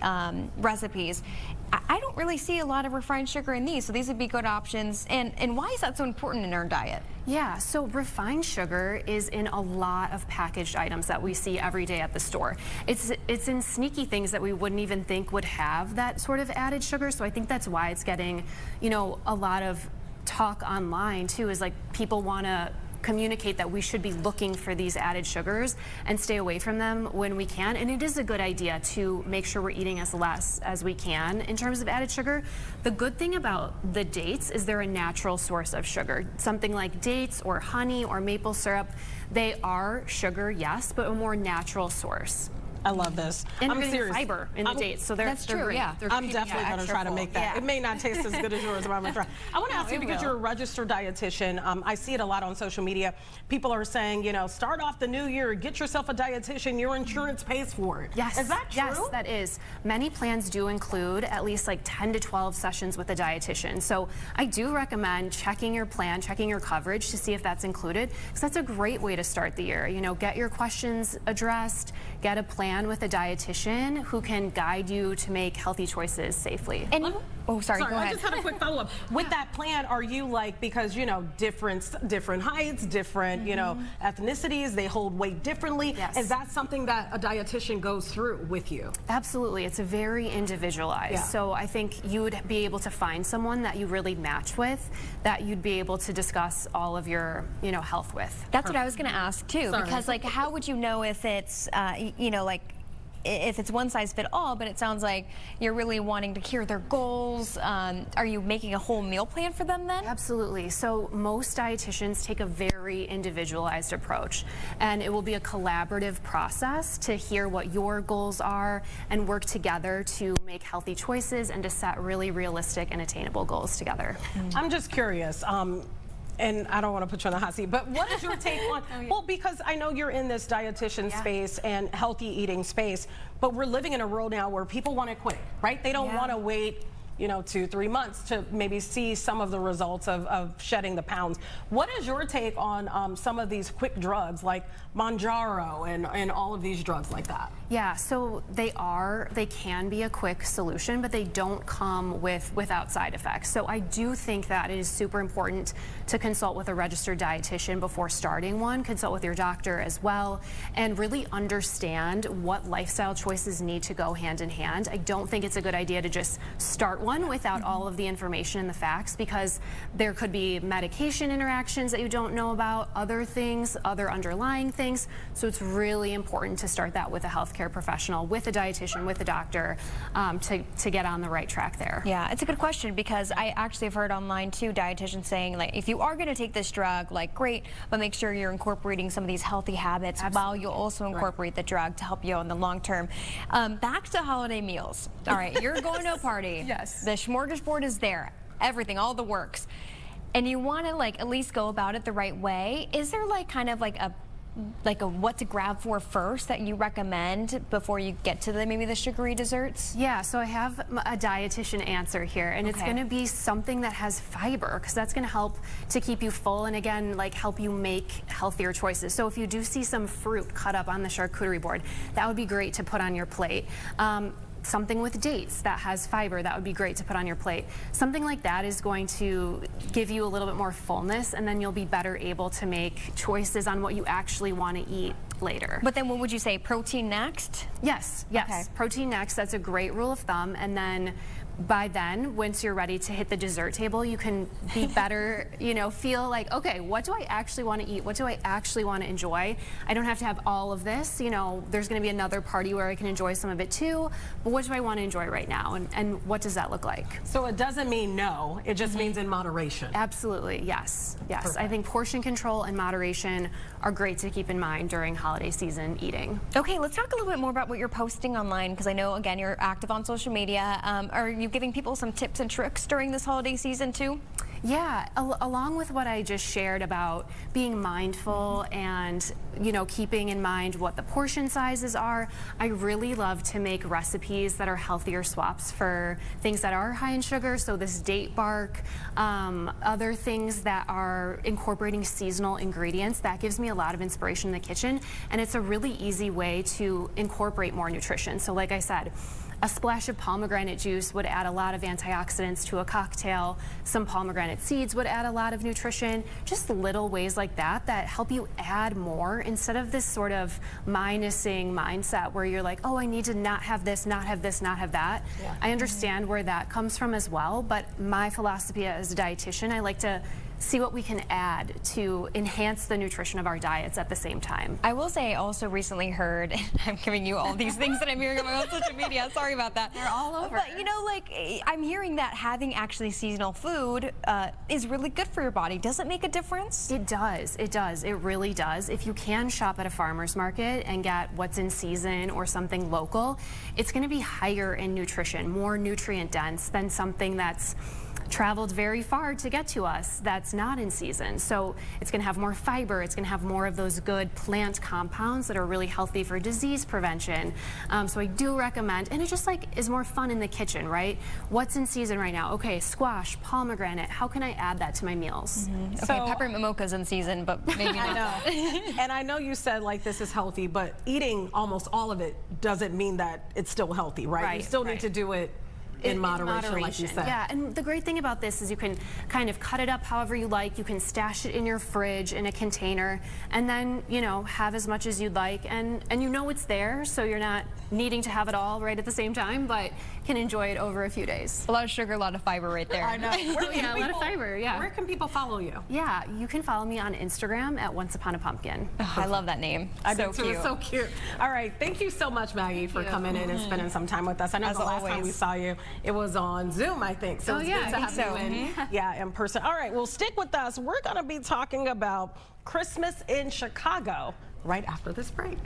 recipes. I don't really see a lot of refined sugar in these, so these would be good options. And why is that so important in our diet? Yeah, so refined sugar is in a lot of packaged items that we see every day at the store. It's in sneaky things that we wouldn't even think would have that sort of added sugar, so I think that's why it's getting, you know, a lot of talk online too, is like people want to communicate that we should be looking for these added sugars and stay away from them when we can. And it is a good idea to make sure we're eating as less as we can in terms of added sugar. The good thing about the dates is they're a natural source of sugar. Something like dates or honey or maple syrup, they are sugar, yes, but a more natural source. I love this. And I'm getting serious. Fiber in the dates, so they're true, great. yeah. I'm definitely going to try to make that. It may not taste as good as yours, but I'm going to try. I want to ask you, because you're a registered dietitian, I see it a lot on social media. People are saying, you know, start off the new year, get yourself a dietitian, your insurance pays for it. Yes. Is that true? Yes, that is. Many plans do include at least like 10 to 12 sessions with a dietitian. So I do recommend checking your plan, checking your coverage to see if that's included, because that's a great way to start the year. You know, get your questions addressed, get a plan with a dietitian who can guide you to make healthy choices safely. And oh, sorry, go ahead. I just had a quick follow-up. With that plan, are you like, because, you know, different heights, different, you know, ethnicities, they hold weight differently. Yes. Is that something that a dietitian goes through with you? Absolutely. It's very individualized. Yeah. So I think you would be able to find someone that you really match with, that you'd be able to discuss all of your, you know, health with. That's what I was going to ask too, because like, how would you know if it's, you know, like, if it's one size fit all, but it sounds like you're really wanting to hear their goals. Are you making a whole meal plan for them then? Absolutely. So most dietitians take a very individualized approach, and it will be a collaborative process to hear what your goals are and work together to make healthy choices and to set really realistic and attainable goals together. I'm just curious. And I don't want to put you on the hot seat, but what is your take on, well, because I know you're in this dietitian space and healthy eating space, but we're living in a world now where people want it quick, right? They don't want to wait, you know, 2-3 months to maybe see some of the results of shedding the pounds. What is your take on some of these quick drugs like Mounjaro and all of these drugs like that? Yeah, so they can be a quick solution, but they don't come without side effects. So I do think that it is super important to consult with a registered dietitian before starting one, consult with your doctor as well, and really understand what lifestyle choices need to go hand in hand. I don't think it's a good idea to just start one without all of the information and the facts, because there could be medication interactions that you don't know about, other things, other underlying things. So it's really important to start that with a healthcare professional, with a dietitian, with a doctor, to get on the right track there. Yeah, it's a good question, because I actually have heard online too, dietitians saying, like, if you are going to take this drug, like, great, but make sure you're incorporating some of these healthy habits while you also incorporate the drug to help you in the long term. Back to holiday meals. All right, you're going to a party. Yes. The smorgasbord is there, everything, all the works, and you want to, like, at least go about it the right way. Is there, like, kind of like a what to grab for first that you recommend before you get to maybe the sugary desserts? Yeah, so I have a dietitian answer here, and it's going to be something that has fiber, because that's going to help to keep you full and, again, like, help you make healthier choices. So if you do see some fruit cut up on the charcuterie board, that would be great to put on your plate. Something with dates that has fiber, that would be great to put on your plate. Something like that is going to give you a little bit more fullness, and then you'll be better able to make choices on what you actually want to eat later. But then what would you say, protein next? Yes, yes. Protein next, that's a great rule of thumb. And then by then, once you're ready to hit the dessert table, you can be better, you know, feel like, okay, what do I actually want to eat? What do I actually want to enjoy? I don't have to have all of this. You know, there's going to be another party where I can enjoy some of it too, but what do I want to enjoy right now? And what does that look like? So it doesn't mean no, it just means in moderation. Absolutely, yes, yes. Perfect. I think portion control and moderation are great to keep in mind during holiday season eating. Okay, let's talk a little bit more about what you're posting online, because I know, again, you're active on social media. Are you giving people some tips and tricks during this holiday season too? Yeah, along with what I just shared about being mindful and, you know, keeping in mind what the portion sizes are, I really love to make recipes that are healthier swaps for things that are high in sugar. So this date bark, other things that are incorporating seasonal ingredients, that gives me a lot of inspiration in the kitchen, and it's a really easy way to incorporate more nutrition. So like I said, a splash of pomegranate juice would add a lot of antioxidants to a cocktail. Some pomegranate seeds would add a lot of nutrition. Just little ways like that that help you add more, instead of this sort of minusing mindset where you're like, oh, I need to not have this, not have this, not have that. Yeah. I understand where that comes from as well, but my philosophy as a dietitian, I like to see what we can add to enhance the nutrition of our diets at the same time. I will say I also recently heard, and I'm giving you all these things that I'm hearing on my own social media, sorry about that. They're all over. But you know, like, I'm hearing that having actually seasonal food is really good for your body. Does it make a difference? It does, it really does. If you can shop at a farmer's market and get what's in season or something local, it's gonna be higher in nutrition, more nutrient dense than something that's traveled very far to get to us that's not in season. So it's going to have more fiber, it's going to have more of those good plant compounds that are really healthy for disease prevention. So I do recommend, and it just like is more fun in the kitchen, right? What's in season right now? Okay, squash, pomegranate, how can I add that to my meals? Okay, so, peppermint mocha's in season, but maybe not. I know. And I know you said like this is healthy, but eating almost all of it doesn't mean that it's still healthy, right? You still need to do it in moderation, like you said. Yeah, and the great thing about this is you can kind of cut it up however you like. You can stash it in your fridge in a container, and then, you know, have as much as you'd like, and you know it's there, so you're not needing to have it all right at the same time, but can enjoy it over a few days. A lot of sugar, a lot of fiber right there. I know. Yeah, a lot of fiber, yeah. Where can people follow you? Yeah, you can follow me on Instagram at Once Upon a Pumpkin. Oh, I love that name. I So do too. cute. It's so cute. All right, thank you so much, Maggie, for coming in and spending some time with us. I know As the last time always. we saw you, it was on Zoom, I think. So Oh, it's yeah, good to I have think you so. in, yeah, in person. All right, well, stick with us. We're going to be talking about Christmas in Chicago right after this break.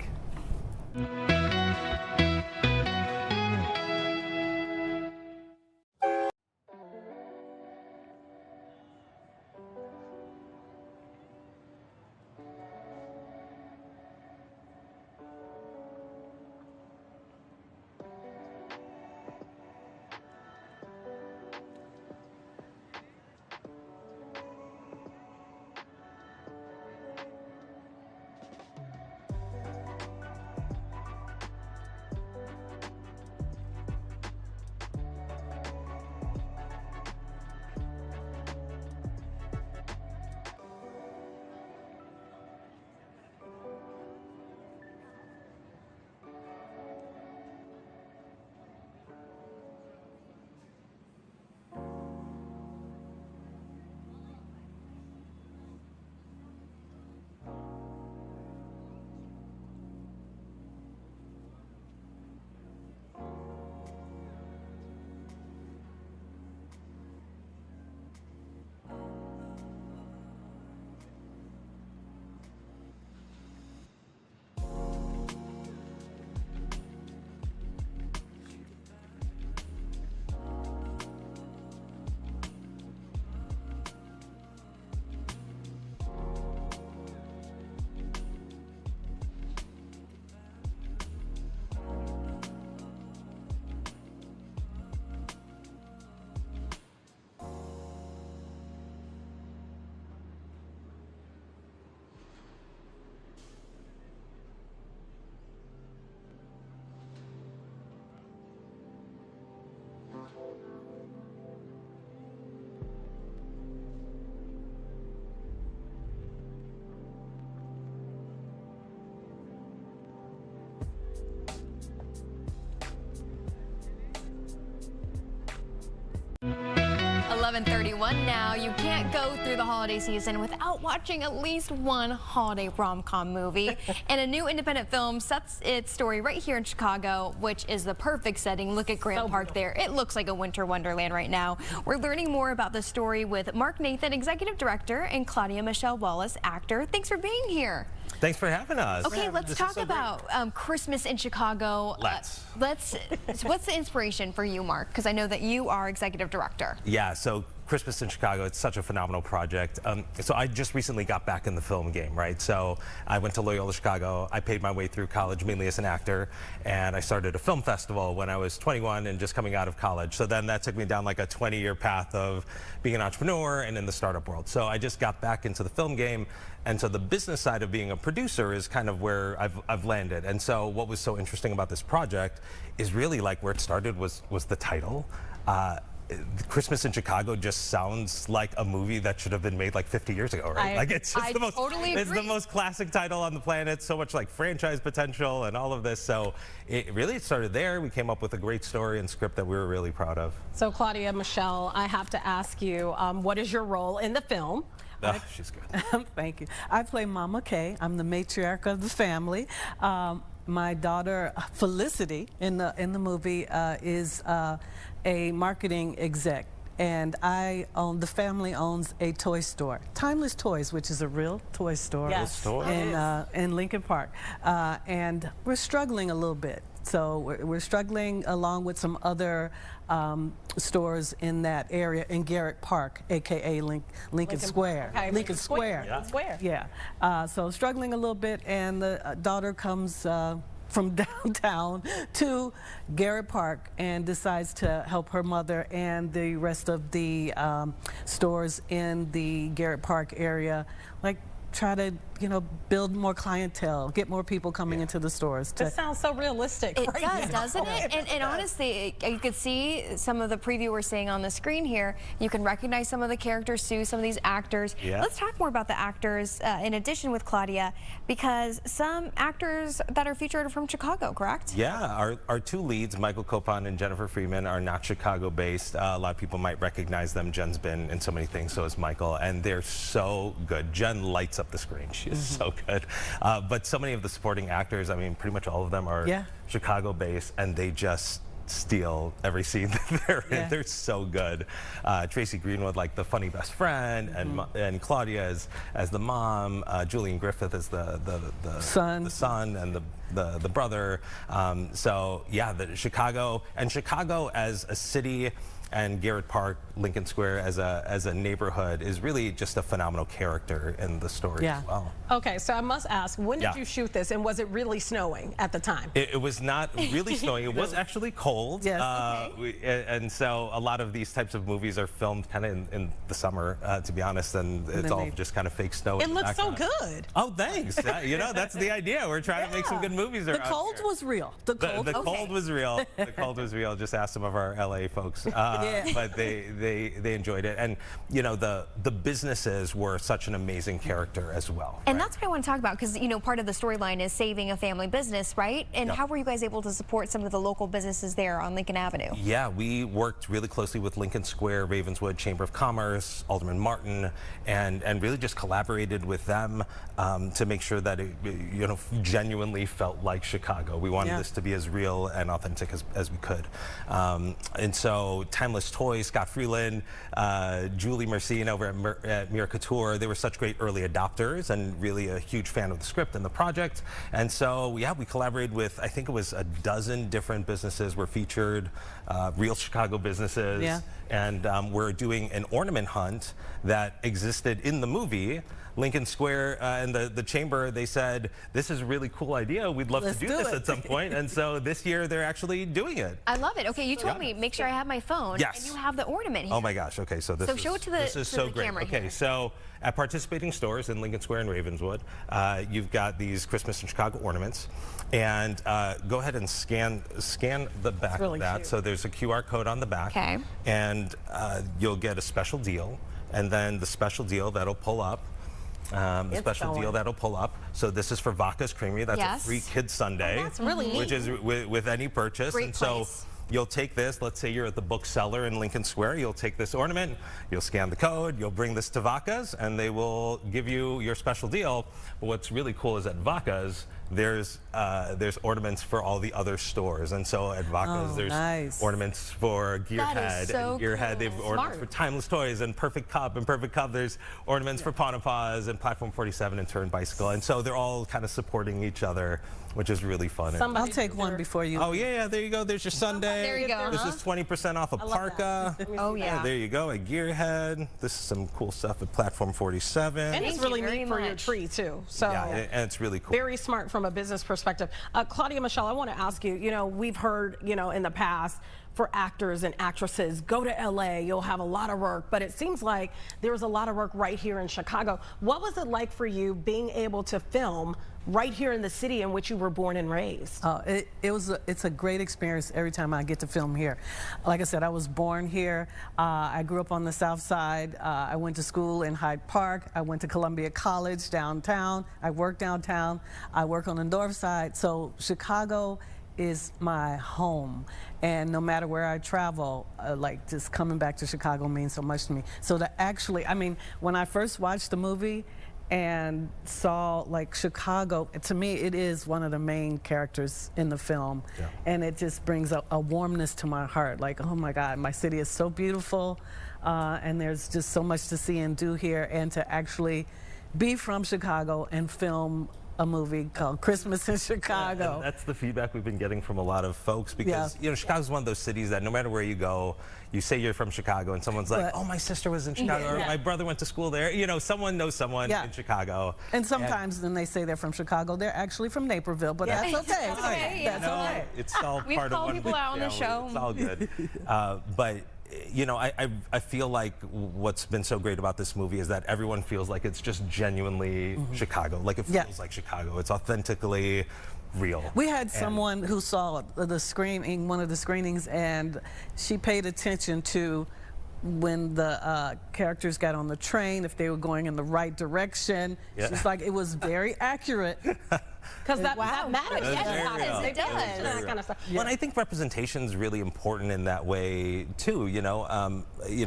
11:31 now. You can't go through the holiday season without watching at least one holiday rom-com movie. And a new independent film sets its story right here in Chicago, which is the perfect setting. Look at Grant Park there. It looks like a winter wonderland right now. We're learning more about the story with Mark Nathan, executive director, and Claudia Michelle Wallace, actor. Thanks for being here. Thanks for having us. Okay, let's talk about Christmas in Chicago. What's the inspiration for you, Mark? Because I know that you are executive director. Yeah, so Christmas in Chicago, it's such a phenomenal project. So I just recently got back in the film game, right? So I went to Loyola Chicago. I paid my way through college mainly as an actor, and I started a film festival when I was 21 and just coming out of college. So then that took me down like a 20-year path of being an entrepreneur and in the startup world. So I just got back into the film game, and so the business side of being a producer is kind of where I've landed. And so what was so interesting about this project is really like where it started was the title. Christmas in Chicago just sounds like a movie that should have been made like 50 years ago, right? Like it's just it's the most classic title on the planet, so much like franchise potential and all of this. So it really started there. We came up with a great story and script that we were really proud of. So Claudia Michelle, I have to ask you, what is your role in the film? Oh, she's good. Thank you. I play Mama Kay. I'm the matriarch of the family. My daughter Felicity in the movie is a marketing exec, and the family owns a toy store, Timeless Toys, which is a real toy store in Lincoln Park, and we're struggling a little bit. So we're struggling along with some other stores in that area in Garrett Park, aka Lincoln Square. Okay. Lincoln Square. Yeah. Square. Yeah. So struggling a little bit, and the daughter comes from downtown to Garrett Park and decides to help her mother and the rest of the stores in the Garrett Park area, like try to you know, build more clientele, get more people coming into the stores. This sounds so realistic. It right does, now. doesn't it? And honestly, you could see some of the preview we're seeing on the screen here. You can recognize some of the characters too, some of these actors. Yeah. Let's talk more about the actors in addition with Claudia, because some actors that are featured are from Chicago, correct? Yeah, our two leads, Michael Copon and Jennifer Freeman, are not Chicago-based. A lot of people might recognize them. Jen's been in so many things, so is Michael, and they're so good. Jen lights up the screen. She is so good. But so many of the supporting actors, I mean, pretty much all of them are Chicago-based, and they just steal every scene that they're in. They're so good. Tracy Greenwood, like the funny best friend, and Claudia as the mom, Julian Griffith as the son, and the brother. So yeah, Chicago as a city, and Garrett Park, Lincoln Square as a neighborhood is really just a phenomenal character in the story as well. Okay, so I must ask, when did you shoot this, and was it really snowing at the time? It was not really snowing. It was actually cold. Yes. And so a lot of these types of movies are filmed kind of in the summer, to be honest, and it's all just kind of fake snow. It looks so good. Oh, thanks. You know, that's the idea. We're trying to make some good movies. The cold was real. The cold was real. The cold was real. Just ask some of our LA folks. But they enjoyed it, and you know the businesses were such an amazing character as well. And that's what I want to talk about, because you know part of the storyline is saving a family business, right? And how were you guys able to support some of the local businesses there on Lincoln Avenue? Yeah, we worked really closely with Lincoln Square, Ravenswood Chamber of Commerce, Alderman Martin, and really just collaborated with them to make sure that it genuinely felt like Chicago. We wanted this to be as real and authentic as we could. And so Timeless Toys, Scott Freeland, Julie Mercine over at Mira Couture, they were such great early adopters and really a huge fan of the script and the project. And so, yeah, we collaborated with, I think it was a dozen different businesses were featured, real Chicago businesses. Yeah. And we're doing an ornament hunt that existed in the movie. Lincoln Square and the chamber, they said, this is a really cool idea. We'd love to do this at some point. And so this year they're actually doing it. I love it. Okay, you told me, make sure I have my phone. Yes. And you have the ornament here. Oh my gosh, okay, so this show it to the, this is so great. Camera okay, here. so at participating stores in Lincoln Square and Ravenswood, you've got these Christmas in Chicago ornaments. And go ahead and scan the back of that. Cute. So there's a QR code on the back. Okay. And you'll get a special deal. And then the special deal that'll pull up. The special deal that'll pull up. So this is for Vaca's Creamery. That's a free kids sundae. Oh, that's really neat. Which is with any purchase. Great and place. so you'll take this, let's say you're at the bookseller in Lincoln Square, you'll take this ornament, you'll scan the code, you'll bring this to Vaca's, and they will give you your special deal. But what's really cool is at Vaca's, there's ornaments for all the other stores. And so at Vaca's, there's ornaments for Gearhead. So and Gearhead, cool. they have ornaments for Timeless Toys and Perfect Cup. And Perfect Cup, there's ornaments for Pawnapaz and Platform 47 and Turn Bicycle. And so they're all kind of supporting each other, which is really fun. I'll take one before you. Oh, yeah, there you go. There's your sundae. There you go. This is 20% off a parka. Oh, yeah. There you go, at Gearhead. This is some cool stuff at Platform 47. And it's really neat for your tree, too. So yeah, and it's really cool. Very smart from a business perspective. Claudia, Michelle, I want to ask you, we've heard, in the past, for actors and actresses, go to LA, you'll have a lot of work, but it seems like there's a lot of work right here in Chicago. What was it like for you being able to film right here in the city in which you were born and raised? It's a great experience every time I get to film here. Like I said, I was born here. I grew up on the South Side. I went to school in Hyde Park. I went to Columbia College downtown. I work downtown. I work on the North Side. So Chicago is my home, and no matter where I travel, like just coming back to Chicago means so much to me. So to actually, I mean, when I first watched the movie and saw like Chicago, to me it is one of the main characters in the film, and it just brings a warmness to my heart. Like, oh my God, my city is so beautiful, and there's just so much to see and do here, and to actually be from Chicago and film a movie called Christmas in Chicago. And that's the feedback we've been getting from a lot of folks, because Chicago's one of those cities that no matter where you go, you say you're from Chicago and someone's like, oh, my sister was in Chicago, or my brother went to school there. Someone knows someone in Chicago. And sometimes when they say they're from Chicago, they're actually from Naperville, but that's okay. That's okay. That's okay. It's all We've part of called one people out on the show. It's all good. But you know, I feel like what's been so great about this movie is that everyone feels like it's just genuinely Chicago. Like it feels like Chicago. It's authentically real. We had someone who saw the screening, one of the screenings, and she paid attention to when the characters got on the train, if they were going in the right direction. She's like, it was very accurate. Because that matters. It does. That kind of stuff. Well, and I think representation is really important in that way too. You know,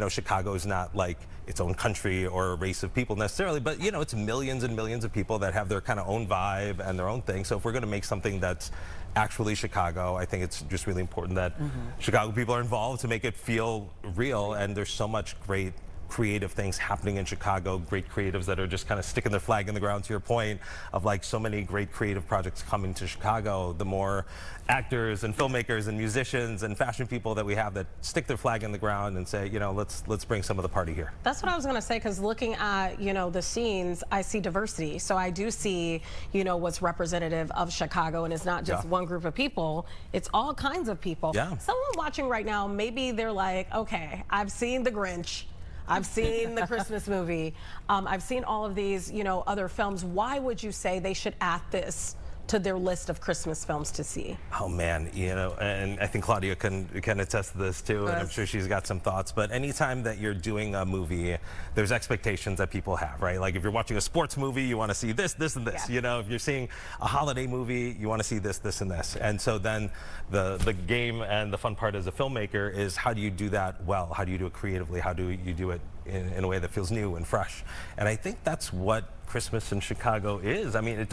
Chicago is not like its own country or a race of people necessarily, but you know, it's millions and millions of people that have their kind of own vibe and their own thing. So if we're going to make something that's actually Chicago, I think it's just really important that Chicago people are involved to make it feel real. And there's so much great creative things happening in Chicago, great creatives that are just kind of sticking their flag in the ground, to your point of like so many great creative projects coming to Chicago. The more actors and filmmakers and musicians and fashion people that we have that stick their flag in the ground and say, you know, let's bring some of the party here. That's what I was going to say, because looking at, you know, the scenes, I see diversity. So I do see, you know, what's representative of Chicago, and it's not just one group of people, it's all kinds of people. Someone watching right now, maybe they're like, okay, I've seen The Grinch, I've seen the Christmas movie, I've seen all of these, you know, other films. Why would you say they should add this to their list of Christmas films to see? Oh man, you know, and I think Claudia can attest to this too, and I'm sure she's got some thoughts. But anytime that you're doing a movie, there's expectations that people have, right? Like if you're watching a sports movie, you want to see this, this, and this. You know, if you're seeing a holiday movie, you want to see this, this, and this. And so then the game and the fun part as a filmmaker is, how do you do that well? How do you do it creatively? How do you do it in a way that feels new and fresh? And I think that's what Christmas in Chicago is. I mean,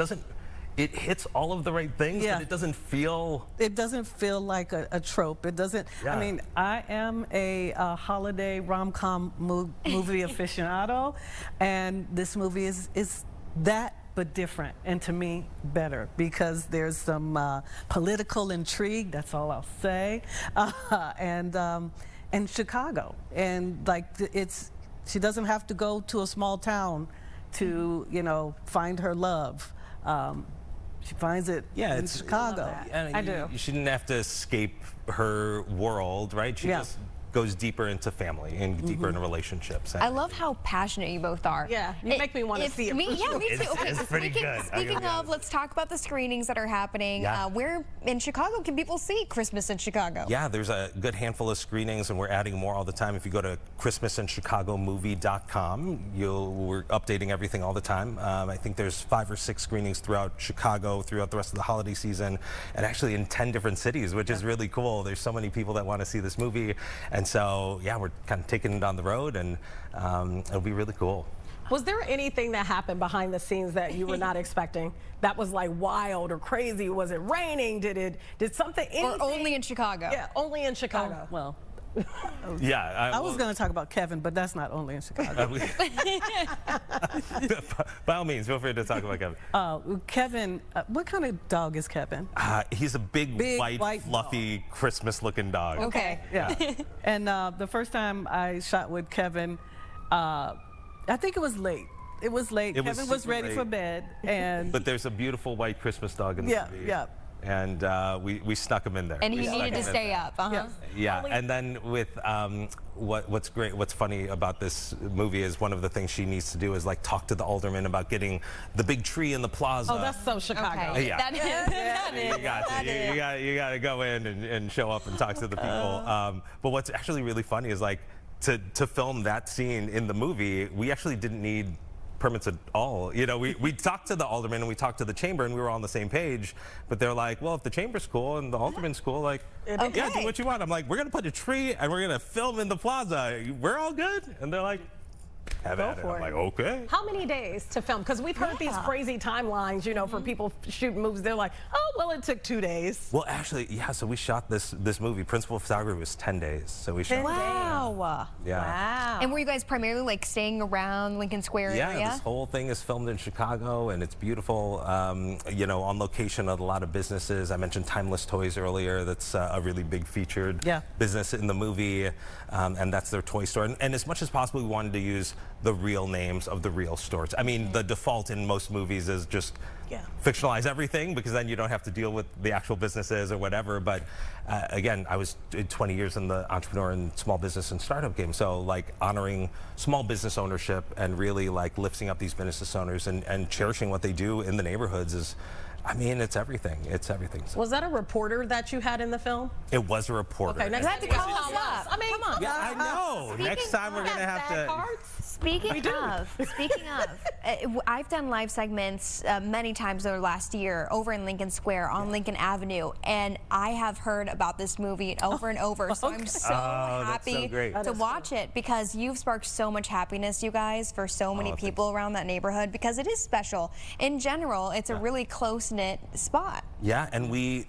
it hits all of the right things, but it doesn't feel... It doesn't feel like a trope. It doesn't... I mean, I am a holiday rom-com movie aficionado, and this movie is that, but different, and to me, better, because there's some political intrigue, that's all I'll say, and Chicago. And like, she doesn't have to go to a small town to, you know, find her love. She finds it in Chicago. I do. You shouldn't have to escape her world, right? She just goes deeper into family and deeper into relationships. I love how passionate you both are. Yeah, you make me want to see it. Me too. Okay, it's pretty good. Speaking of, let's talk about the screenings that are happening. Where in Chicago can people see Christmas in Chicago? Yeah, there's a good handful of screenings, and we're adding more all the time. If you go to christmasinchicagomovie.com, we're updating everything all the time. I think there's 5 or 6 screenings throughout Chicago, throughout the rest of the holiday season, and actually in 10 different cities, which is really cool. There's so many people that want to see this movie, and so yeah, we're kind of taking it on the road, and it'll be really cool. Was there anything that happened behind the scenes that you were not expecting that was like wild or crazy? Was it raining? Did something? Anything? Or only in Chicago? Yeah, only in Chicago. Well, yeah, I was going to talk about Kevin, but that's not only in Chicago. By all means, feel free to talk about Kevin. Kevin, what kind of dog is Kevin? He's a big white fluffy, Christmas-looking dog. Okay. Yeah. And the first time I shot with Kevin, I think it was late. It was late. Kevin was ready for bed, and but there's a beautiful white Christmas dog in the movie. Yeah. And we snuck him in there. And he needed to stay up, Yeah, and then with what's funny about this movie is one of the things she needs to do is like talk to the alderman about getting the big tree in the plaza. Oh, that's so Chicago. Okay. Yeah. You got to go in and show up and talk to the people. But what's actually really funny is like to film that scene in the movie, we actually didn't need permits at all. You know, we talked to the alderman and we talked to the chamber, and we were all on the same page, but they're like, well, if the chamber's cool and the alderman's cool, like, yeah, do what you want. I'm like, we're gonna put a tree and we're gonna film in the plaza. We're all good? And they're like, have at it. I'm like, okay. How many days to film? Because we've heard these crazy timelines, you know, for people shooting movies. They're like, oh, well, it took 2 days. Well, actually, yeah, so we shot this movie. Principal photography was 10 days. So we shot. Wow. Yeah. Wow. And were you guys primarily like staying around Lincoln Square area? Yeah, this whole thing is filmed in Chicago, and it's beautiful. You know, on location at a lot of businesses. I mentioned Timeless Toys earlier. That's a really big featured business in the movie, and that's their toy store. And as much as possible, we wanted to use the real names of the real stores. I mean, the default in most movies is just fictionalize everything, because then you don't have to deal with the actual businesses or whatever. But again, I was 20 years in the entrepreneur and small business and startup game, so like honoring small business ownership and really like lifting up these business owners and cherishing what they do in the neighborhoods is, I mean, it's everything. It's everything. Was that a reporter that you had in the film? It was a reporter. Okay, next time you call us up. I mean, come on. Yeah, I know. Next time we're gonna have to. Speaking of, I've done live segments many times over the last year over in Lincoln Square on Lincoln Avenue, and I have heard about this movie over and over. So I'm so happy to watch it, because you've sparked so much happiness, you guys, for so many people around that neighborhood, because it is special. In general, it's a really close-knit spot. Yeah, and we,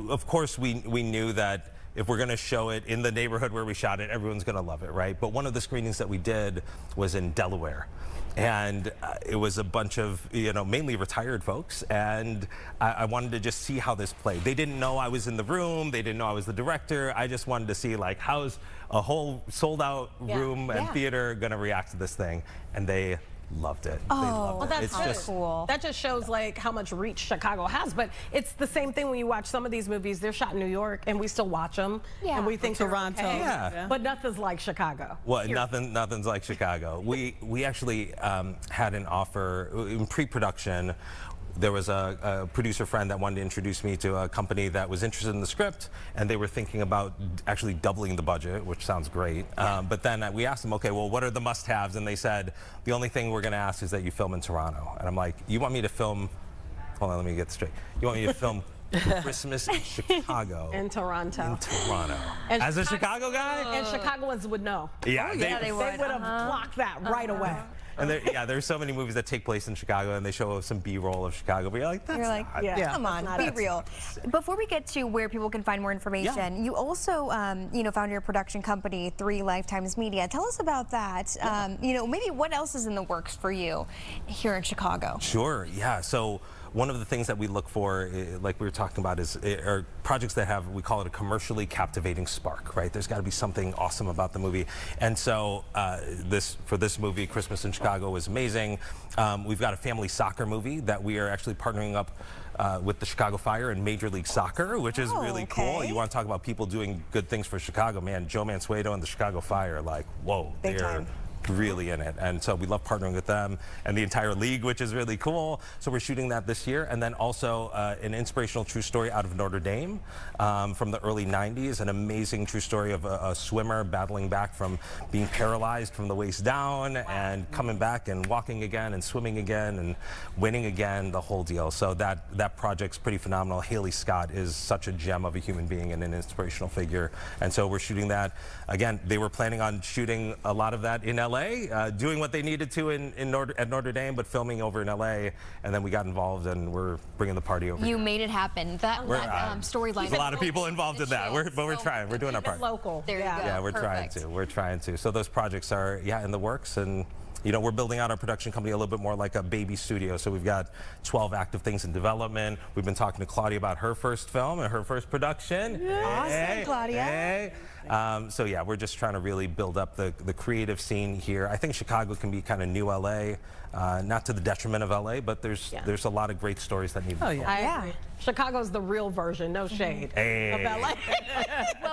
of course, we knew that if we're going to show it in the neighborhood where we shot it, everyone's going to love it, right? But one of the screenings that we did was in Delaware. And it was a bunch of, mainly retired folks. And I wanted to just see how this played. They didn't know I was in the room. They didn't know I was the director. I just wanted to see, like, how's a whole sold-out room and theater going to react to this thing? And they loved it. Oh, they loved well, it. that's It's just cool. That just shows like how much reach Chicago has. But it's the same thing when you watch some of these movies. They're shot in New York, and we still watch them, and we think Toronto. Okay. Yeah. But nothing's like Chicago. Well, nothing's like Chicago. We actually had an offer in pre-production. There was a producer friend that wanted to introduce me to a company that was interested in the script, and they were thinking about actually doubling the budget, which sounds great. But then we asked them, okay, well, what are the must-haves? And they said, the only thing we're going to ask is that you film in Toronto. And I'm like, you want me to film, hold on, let me get straight. You want me to film Christmas in Chicago? In Toronto. In Toronto. And As a Chicago guy? And Chicagoans would know. Yeah, they would have blocked that right away. And there's so many movies that take place in Chicago, and they show some B-roll of Chicago, but you're like, come on, be real. Before we get to where people can find more information, you also, found your production company, 3 Lifetimes Media. Tell us about that. Maybe what else is in the works for you here in Chicago? Sure, yeah. So one of the things that we look for, like we were talking about, are projects that have, we call it a commercially captivating spark, right? There's got to be something awesome about the movie. And so for this movie, Christmas in Chicago, was amazing. We've got a family soccer movie that we are actually partnering up with the Chicago Fire and Major League Soccer, which is really cool. You want to talk about people doing good things for Chicago, man. Joe Mansueto and the Chicago Fire, like, whoa, they're really in it. And so we love partnering with them and the entire league, which is really cool. So we're shooting that this year. And then also an inspirational true story out of Notre Dame from the early 90s, an amazing true story of a swimmer battling back from being paralyzed from the waist down and coming back and walking again and swimming again and winning again, the whole deal. So that project's pretty phenomenal. Haley Scott is such a gem of a human being and an inspirational figure. And so we're shooting that. Again, they were planning on shooting a lot of that in LA, doing what they needed to at Notre Dame, but filming over in LA, and then we got involved, and we're bringing the party over. You made it happen. That storyline. There's a lot of people involved in that. But we're trying. We're doing our part. Local. There you go. Yeah, we're trying to. We're trying to. So those projects are in the works, and we're building out our production company a little bit more like a baby studio. So we've got 12 active things in development. We've been talking to Claudia about her first film and her first production. Awesome, Claudia. Hey. So yeah, we're just trying to really build up the creative scene here. I think Chicago can be kind of new LA, not to the detriment of LA, but there's a lot of great stories that need to be told. I agree. Chicago's the real version, no shade. Hey. Of LA.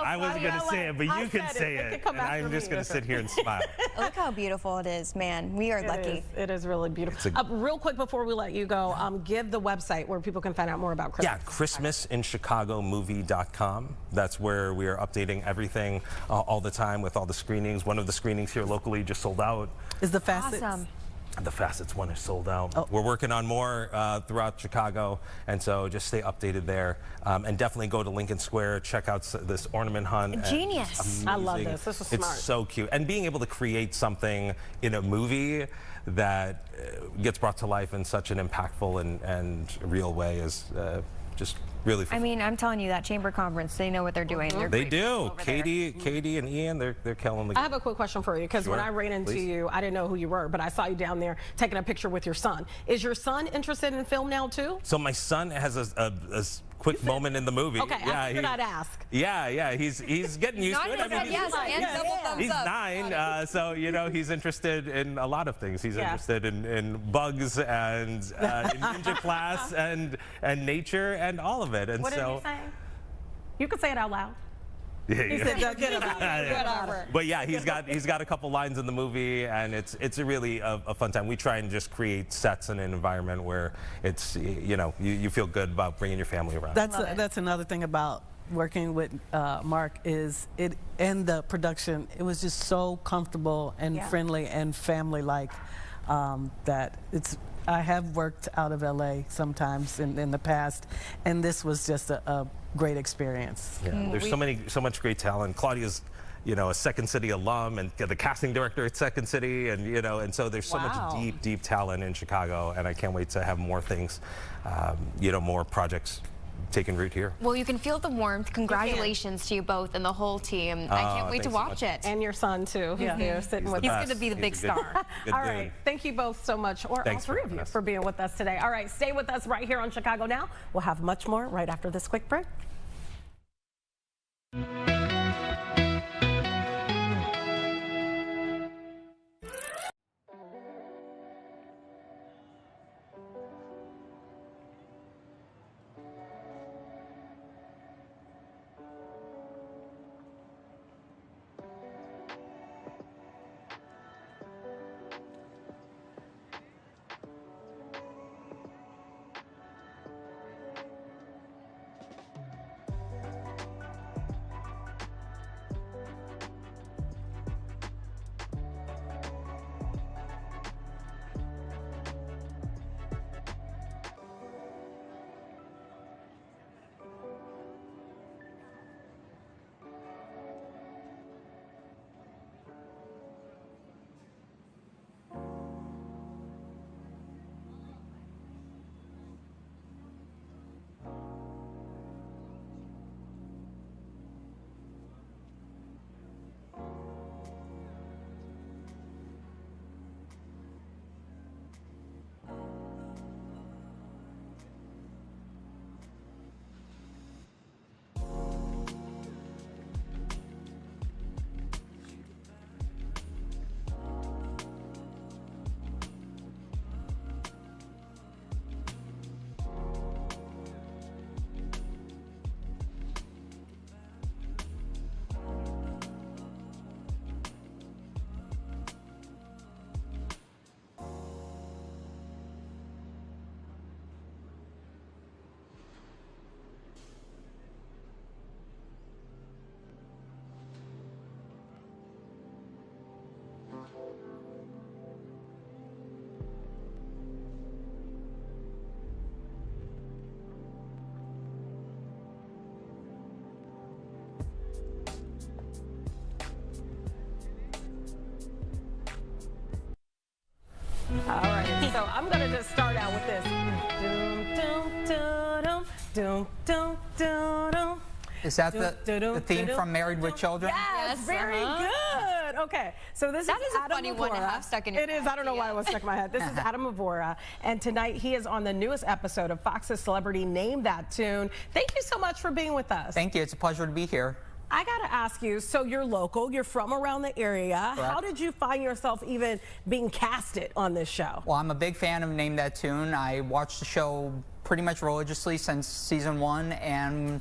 I wasn't going to say it, but you can say it. And I'm just going to sit here and smile. Look how beautiful it is, man. We are lucky. It is really beautiful. Real quick before we let you go, give the website where people can find out more about Christmas. Yeah, ChristmasInChicagoMovie.com. That's where we are updating everything all the time with all the screenings. One of the screenings here locally just sold out. Is the Facets? Awesome. The Facets one is sold out. We're working on more throughout Chicago, and so just stay updated there. And definitely go to Lincoln Square, check out this ornament hunt. Genius. I love this. This is smart. It's so cute. And being able to create something in a movie that gets brought to life in such an impactful and real way is just really fun. I mean, I'm telling you, that chamber conference, they know what they're doing. They do. Katie and Ian, they're killing the game. I have a quick question for you, because when I ran into you, I didn't know who you were, but I saw you down there taking a picture with your son. Is your son interested in film now too? So my son has a quick moment in the movie. Okay, I figured I'd ask. Yeah, he's getting used to it. I mean, yes, and double thumbs he's up. 9, so he's interested in a lot of things. He's interested in bugs and in ninja class and nature and all of it. And What so, did you say? You could say it out loud. He said, "Get about it." Whatever. But yeah, he's got a couple lines in the movie, and it's a really a fun time. We try and just create sets and an environment where it's you feel good about bringing your family around. That's another thing about working with Mark is and the production. It was just so comfortable and friendly and family-like that it's. I have worked out of LA sometimes in the past, and this was just a great experience. Yeah, there's so much great talent. Claudia's, a Second City alum and the casting director at Second City, and so there's so much deep talent in Chicago, and I can't wait to have more things, more projects taking root here. Well, you can feel the warmth. Congratulations to you both and the whole team. I can't wait to watch it. And your son, too. He's there sitting with us. He's going to be the big star. All right. Thank you both so much, or all three of you, for being with us today. All right. Stay with us right here on Chicago Now. We'll have much more right after this quick break. All right, so I'm going to just start out with this. Is that the theme from Married with Children? Yes, very good. Okay, so this is a Adam funny one to have stuck in your head. It is. I don't know why it was stuck in my head. This is Adam Avora, and tonight he is on the newest episode of Fox's Celebrity Name That Tune. Thank you so much for being with us. Thank you. It's a pleasure to be here. I got to ask you, so you're local, you're from around the area. Correct. How did you find yourself even being casted on this show? Well, I'm a big fan of Name That Tune. I watched the show pretty much religiously since season 1, and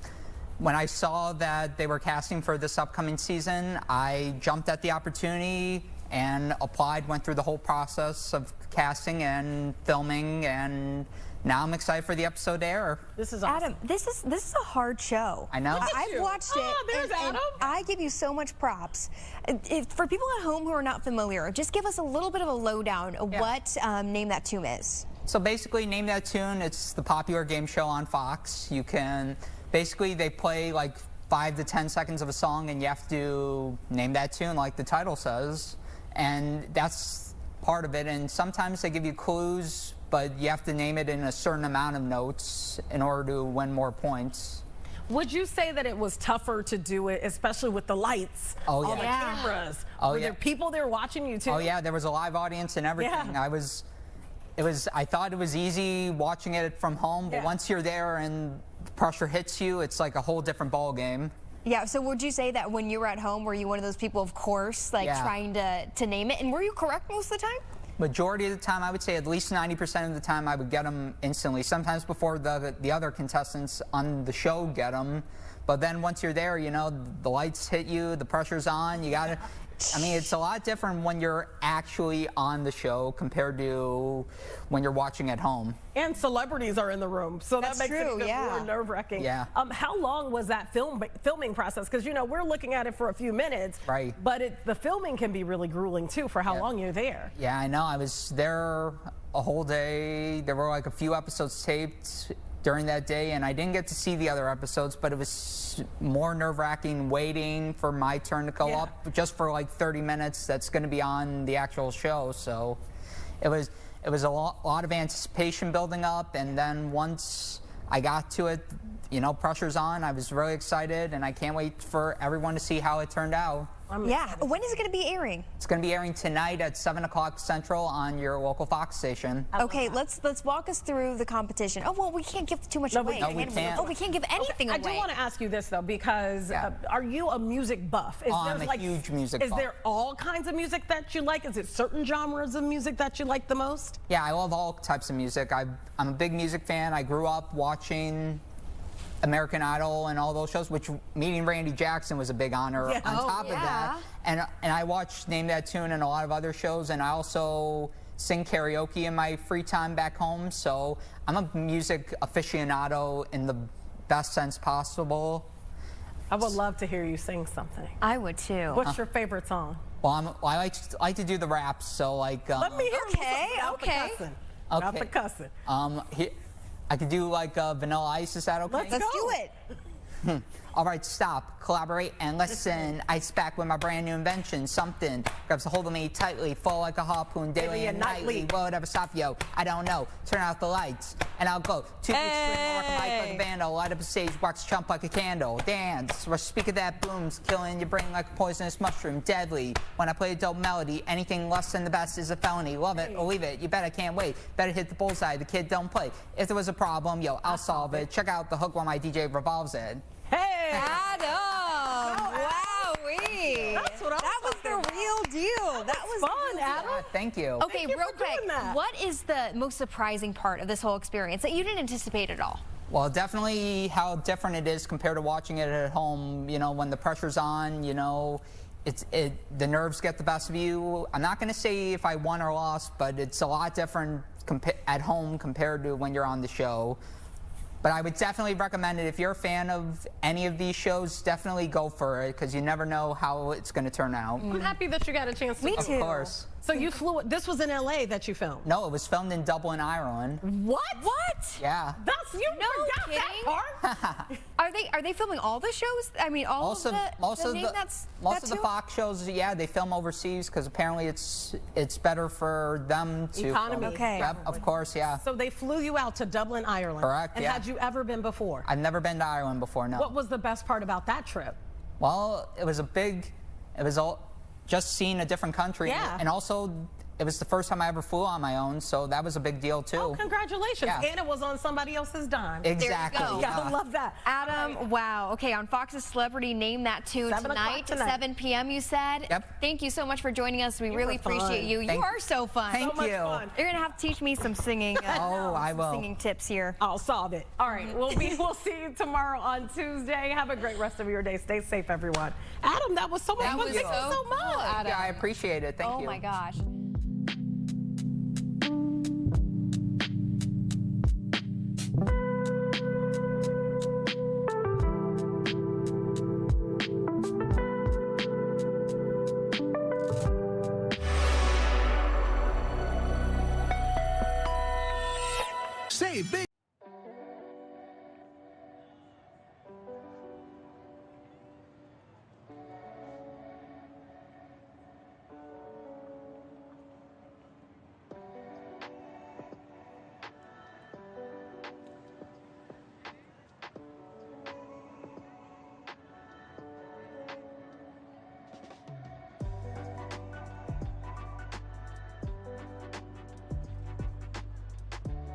when I saw that they were casting for this upcoming season, I jumped at the opportunity and applied, went through the whole process of casting and filming, and now I'm excited for the episode to air. This is awesome. Adam, this is a hard show. I know. I've watched it, and I give you so much props. For people at home who are not familiar, just give us a little bit of a lowdown of what Name That Tune is. So basically, Name That Tune, it's the popular game show on Fox. You can, basically they play like 5 to 10 seconds of a song, and you have to name that tune like the title says. And that's part of it. And sometimes they give you clues, but you have to name it in a certain amount of notes in order to win more points. Would you say that it was tougher to do it, especially with the lights, all the cameras? Were there people there watching you too? Oh yeah, there was a live audience and everything. I thought it was easy watching it from home, but once you're there and pressure hits you, it's like a whole different ball game. Yeah, so would you say that when you were at home, were you one of those people, of course, like trying to name it? And were you correct most of the time? Majority of the time, I would say at least 90% of the time, I would get them instantly. Sometimes before the other contestants on the show get them. But then once you're there, you know, the lights hit you, the pressure's on, you gotta, I mean, it's a lot different when you're actually on the show compared to when you're watching at home. And celebrities are in the room, so That's that makes true, it even more nerve-wracking. Yeah. How long was that filming process? Because, you know, we're looking at it for a few minutes, right? But the filming can be really grueling, too, for how long you're there. Yeah, I know. I was there a whole day. There were like a few episodes taped during that day, and I didn't get to see the other episodes, but it was more nerve-wracking waiting for my turn to go up just for like 30 minutes. That's going to be on the actual show, so it was a lot of anticipation building up, and then once I got to it, you know, pressure's on. I was really excited, and I can't wait for everyone to see how it turned out. Yeah, when is it going to be airing? It's going to be airing tonight at 7 o'clock Central on your local Fox station. Okay, let's walk us through the competition. Oh, well, we can't give too much away. No, we can't. Oh, we can't give anything away. I do want to ask you this, though, because are you a music buff? I'm a huge music buff. Is there all kinds of music that you like? Is it certain genres of music that you like the most? Yeah, I love all types of music. I'm a big music fan. I grew up watching American Idol and all those shows, which meeting Randy Jackson was a big honor on top of that. And I watched Name That Tune and a lot of other shows, and I also sing karaoke in my free time back home, so I'm a music aficionado in the best sense possible. I would love to hear you sing something. I would too. What's your favorite song? Well, I like to do the raps, so like. Let me hear Okay. Without the cussing. I could do like Vanilla Ice. Is that okay? Let's do it. All right, stop, collaborate, and listen. Ice back with my brand new invention. Something grabs a hold of me tightly, fall like a harpoon, daily and nightly. Whatever, stop, yo. I don't know. Turn out the lights, and I'll go to the extreme, rock a mic like a vandal, light up a stage, watch chump like a candle, dance. Or speak of that booms, killing your brain like a poisonous mushroom, deadly. When I play a dope melody, anything less than the best is a felony. Love it or leave it. You bet I can't wait. Better hit the bullseye. The kid don't play. If there was a problem, yo, I'll solve it. Check out the hook while my DJ revolves it. Hey, Adam! Wowee! That was the real deal. That was fun, Adam. Thank you. Okay, real quick. What is the most surprising part of this whole experience that you didn't anticipate at all? Well, definitely how different it is compared to watching it at home. You know, when the pressure's on, you know, the nerves get the best of you. I'm not going to say if I won or lost, but it's a lot different at home compared to when you're on the show. But I would definitely recommend it. If you're a fan of any of these shows, definitely go for it, because you never know how it's going to turn out. I'm happy that you got a chance to. Me too. Of course. So you flew. This was in LA that you filmed. No, it was filmed in Dublin, Ireland. What? Yeah. That's you. No forgot that part. Are they filming all the shows? I mean, most of the Fox shows. Yeah, they film overseas because apparently it's better for them to. Economy. Okay. Yep, of course, yeah. So they flew you out to Dublin, Ireland. Correct. And yeah. had you ever been before? I've never been to Ireland before. No. What was the best part about that trip? Well, it was just seeing a different country. Yeah. And also, it was the first time I ever flew on my own, so that was a big deal too. Oh, congratulations. Yeah. And it was on somebody else's dime. Exactly. There you go. Gotta love that. Adam, wow. Okay, on Fox's Celebrity Name That Tune 7 tonight, 7 p.m. you said. Yep. Thank you so much for joining us. We really were appreciate fun. you. You are so fun. Thank So much you. fun. You're gonna have to teach me some singing. Oh, I will. Singing tips here. I'll solve it. All right, we'll see you tomorrow on Tuesday. Have a great rest of your day. Stay safe, everyone. Adam, that was so much fun. Thank you so much. Yeah, I appreciate it. Thank you. Oh my gosh.